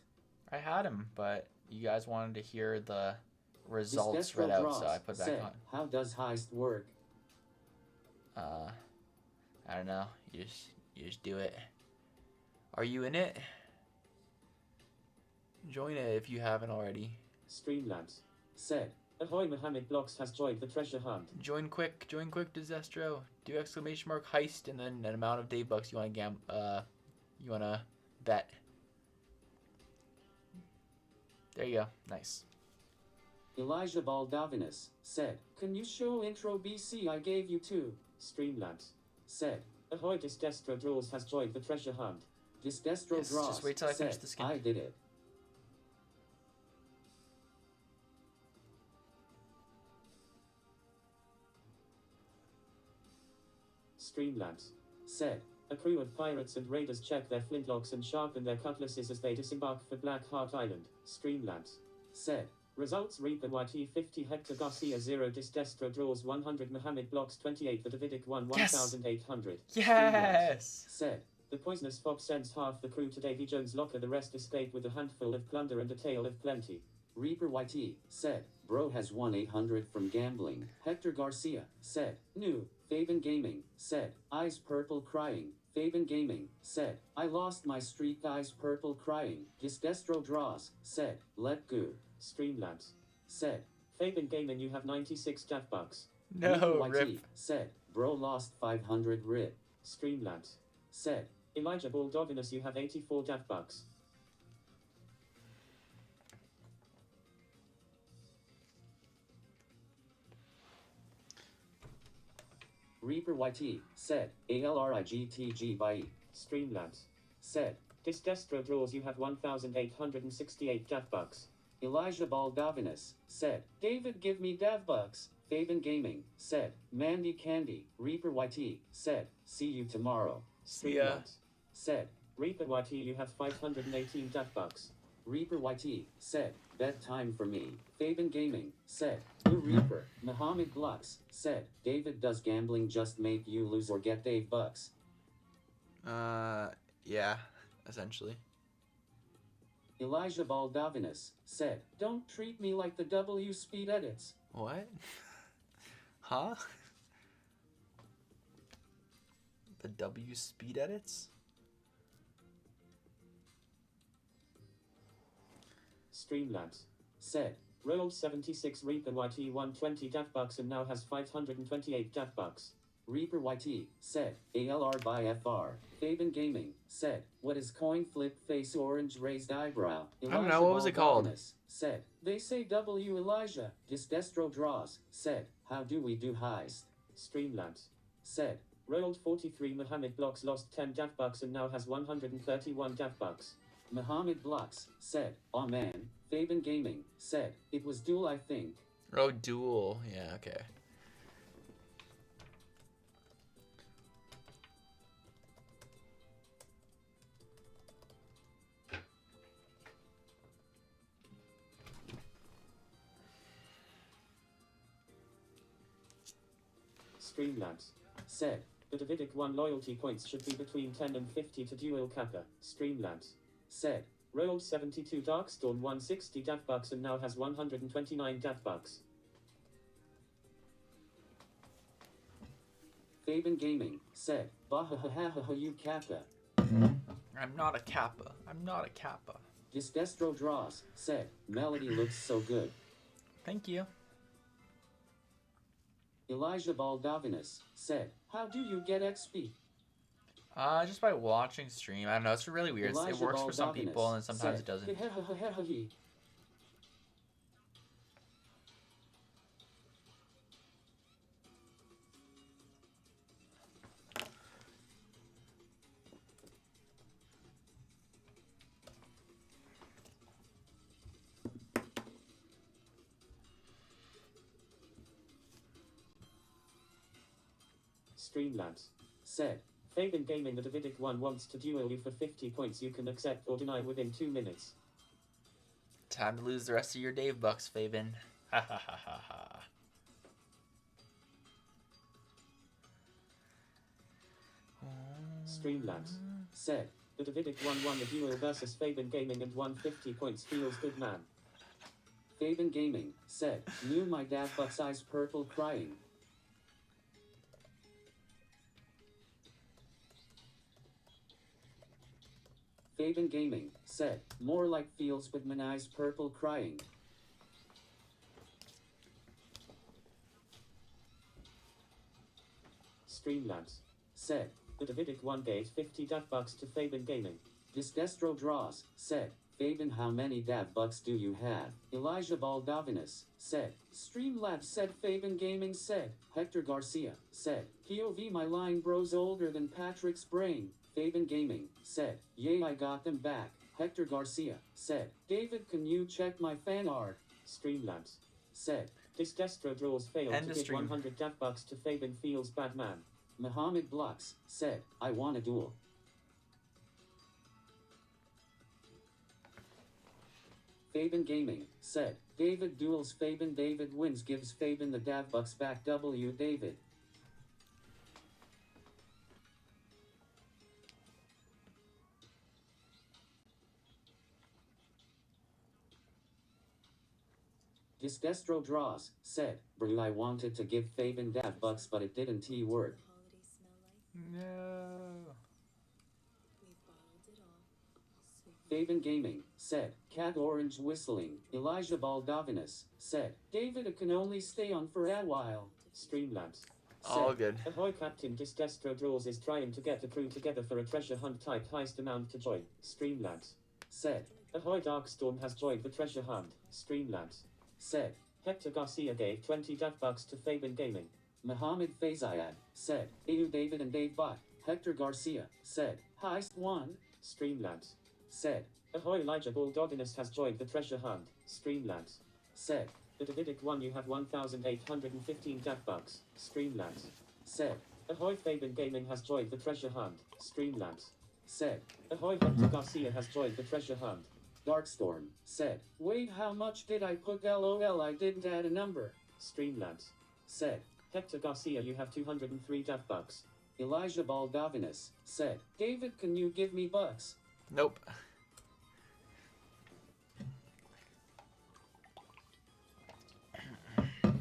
I had him, but you guys wanted to hear the results Disdestro read out, Draws so I put back said, on. how does heist work? I don't know. You just do it. Are you in it? Join it if you haven't already. Streamlabs said, ahoy, Mohammed Blocks has joined the treasure hunt. Join quick, Desestro. Do exclamation mark heist and then an amount of DavBucks you wanna bet. There you go. Nice. Elijah Baldavinas said, can you show intro BC I gave you too? Streamlabs said, ahoy, Disdestro Draws has joined the treasure hunt. Disdestro Yes, Draws just wait till I finish said, the skin. I did it. Streamlabs said, a crew of pirates and raiders check their flintlocks and sharpen their cutlasses as they disembark for Black Heart Island. Streamlabs said, results Reaper YT 50 Hector Garcia 0 Disdestro Draws 100 Mohammed Blocks 28 The Davidic 1 Yes! 1800. Yes! Said, the poisonous fox sends half the crew to Davy Jones' locker, the rest escape with a handful of plunder and a tale of plenty. Reaper YT said, bro has 1-800 from gambling. Hector Garcia said, new. Fabian Gaming said, eyes purple crying. Fabian Gaming said, I lost my streak, eyes purple crying. Disdestro Draws said, let go. Streamlabs said, Fabian Gaming, you have 96 DavBucks. No, Reaper YT rip. said, bro lost 500 rip. Streamlabs said, Elijah Baldovinus, you have 84 DavBucks. Reaper YT said, ALRIGTG by E. Streamlabs said, Disdestro Draws, you have 1,868 DavBucks. Elijah Baldavinas said, David, give me DavBucks. Fabian Gaming said, Mandy Candy. Reaper YT said, see you tomorrow. See ya. Streamlabs said, Reaper YT, you have 518 DavBucks. Reaper YT said, bedtime for me. Fabian Gaming said, you Reaper. Mohammed Blux said, David, does gambling just make you lose or get DavBucks? Yeah, essentially. Elijah Baldavinas said, don't treat me like the W speed edits. What? Huh? The W speed edits? Streamlabs said, rolled 76 Reaper YT 120 DavBucks and now has 528 DavBucks. Reaper YT said, ALR by FR. Fabian Gaming said, what is coin flip face orange raised eyebrow? I don't know, what was it called? Baldavinas said, they say W Elijah. Disdestro Draws said, how do we do heist? Streamlabs said, rolled 43 Mohammed Blocks lost 10 DavBucks and now has 131 DavBucks. Mohammed Blocks said, oh man. Fabian Gaming said, it was duel, I think. Oh, duel. Yeah, okay. Streamlabs said, the Davidic 1 loyalty points should be between 10 and 50 to duel Kappa. Streamlabs said, rolled 72 Darkstorm 160 DavBucks and now has 129 DavBucks. Fabian Gaming said, Bahahahaha you Kappa. I'm not a Kappa. I'm not a Kappa. Disdestro Draws said, Melody looks so good. Thank you. Elijah Baldavinas said, how do you get XP? Just by watching stream. I don't know. It's really weird. It works for some people and sometimes it doesn't. Streamlabs said, Fabian Gaming, the Davidic one wants to duel you for 50 points. You can accept or deny within 2 minutes. Time to lose the rest of your DavBucks, Fabian. Ha ha ha ha ha. Streamlabs said, the Davidic one won the duel versus Fabian Gaming and won 50 points. Feels good, man. Fabian Gaming said, knew my DavBuck's eyes purple crying. Fabian Gaming said, more like feels but my eyes purple crying. Streamlabs said, the Davidic one gave 50 DavBucks to Fabian Gaming. Disdestro Draws said, Fabian, how many DavBucks do you have? Elijah Baldavinus said, Streamlabs said, Fabian Gaming said, Hector Garcia said, POV, my line bro's older than Patrick's brain. Fabian Gaming said, yay, I got them back. Hector Garcia said, David, can you check my fan art? Streamlabs said, Disdestro Draws failed End to of give stream. 100 DavBucks to Fabian. Feels bad, man. Muhammad Blocks said, I want a duel. Fabian Gaming said, David duels Fabian. David wins, gives Fabian the DavBucks back. W David. Disdestro Draws said, Brew, I wanted to give Fabian DavBucks but it didn't. Word. No. Fabian Gaming said, Cat Orange whistling. Elijah Baldavinus said, David, it can only stay on for a while. Streamlabs All said, good. Ahoy, Captain Disdestro Draws is trying to get the crew together for a treasure hunt type heist amount to join. Streamlabs Said, Ahoy, Darkstorm has joined the treasure hunt. Streamlabs said, Hector Garcia gave 20 DavBucks to Fabian Gaming. Muhammad Fazayad said, Ew David and DavBuck. Hector Garcia said, Heist 1. Streamlabs Said, Ahoy, Elijah Baldavinus has joined the treasure hunt. Streamlabs said, the Davidic one, you have 1,815 DavBucks. Streamlabs said, Ahoy, Fabian Gaming has joined the treasure hunt. Streamlabs said, Ahoy, Hector Garcia has joined the treasure hunt. Darkstorm said, wait, how much did I put? LOL, I didn't add a number. Streamlabs Said, Hector Garcia, you have 203 DavBucks. Elijah Baldavinus said, David, can you give me bucks? Nope.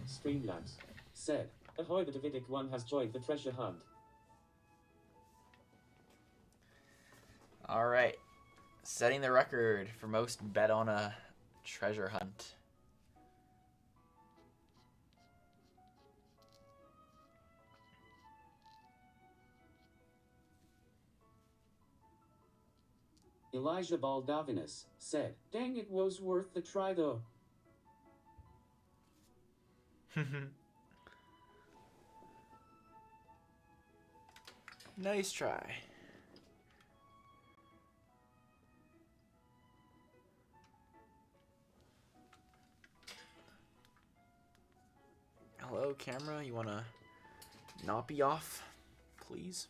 Streamlabs Said, Ahoy, the Davidic one has joined the treasure hunt. All right. Setting the record for most bet on a treasure hunt. Elijah Baldavinus said, dang, it was worth the try though. Nice try. Hello, camera. You wanna not be off, please?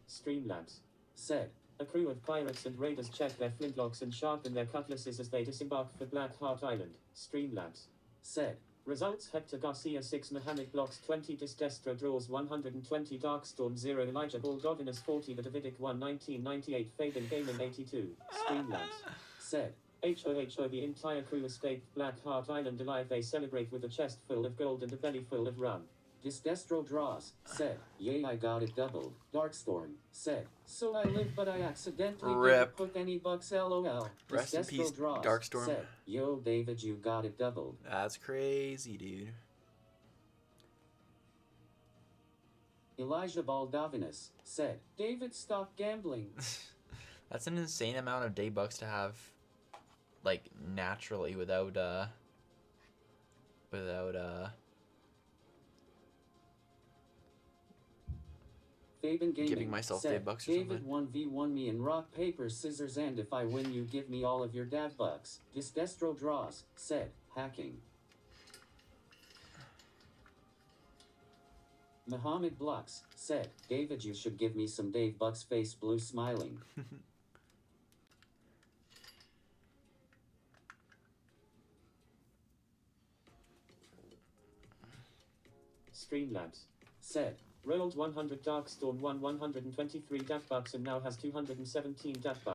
Streamlabs Said, a crew of pirates and raiders check their flintlocks and sharpen their cutlasses as they disembark for Black Heart Island. Streamlabs said, results: Hector Garcia 6, Mohammed Blocks 20, Disdestro Draws 120, Darkstorm 0, Elijah Baldavinus 40, the Davidic 1 1998, Fabian Gaming 82. Streamlabs said, HOHO, the entire crew escaped Black Heart Island alive. They celebrate with a chest full of gold and a belly full of rum. Disdestro Draws said, yay, I got it doubled. Darkstorm said, so I live but I accidentally Rip. didn't put any bucks. LOL. Rest in Disdestro peace, Draws Darkstorm. said, yo David, you got it doubled. That's crazy, dude. Elijah Baldavinus said, David, stop gambling. That's an insane amount of DavBucks to have, like, naturally without Fabian Gaming Giving myself said, DavBucks or David something. 1v1 me in rock, paper, scissors, and if I win you give me all of your DavBucks. Destro Draws said, hacking. Muhammad Blocks said, David, you should give me some DavBucks, face blue smiling. Streamlabs Said, rolled 100 Darkstorm won 123 DavBucks and now has 217 DavBucks.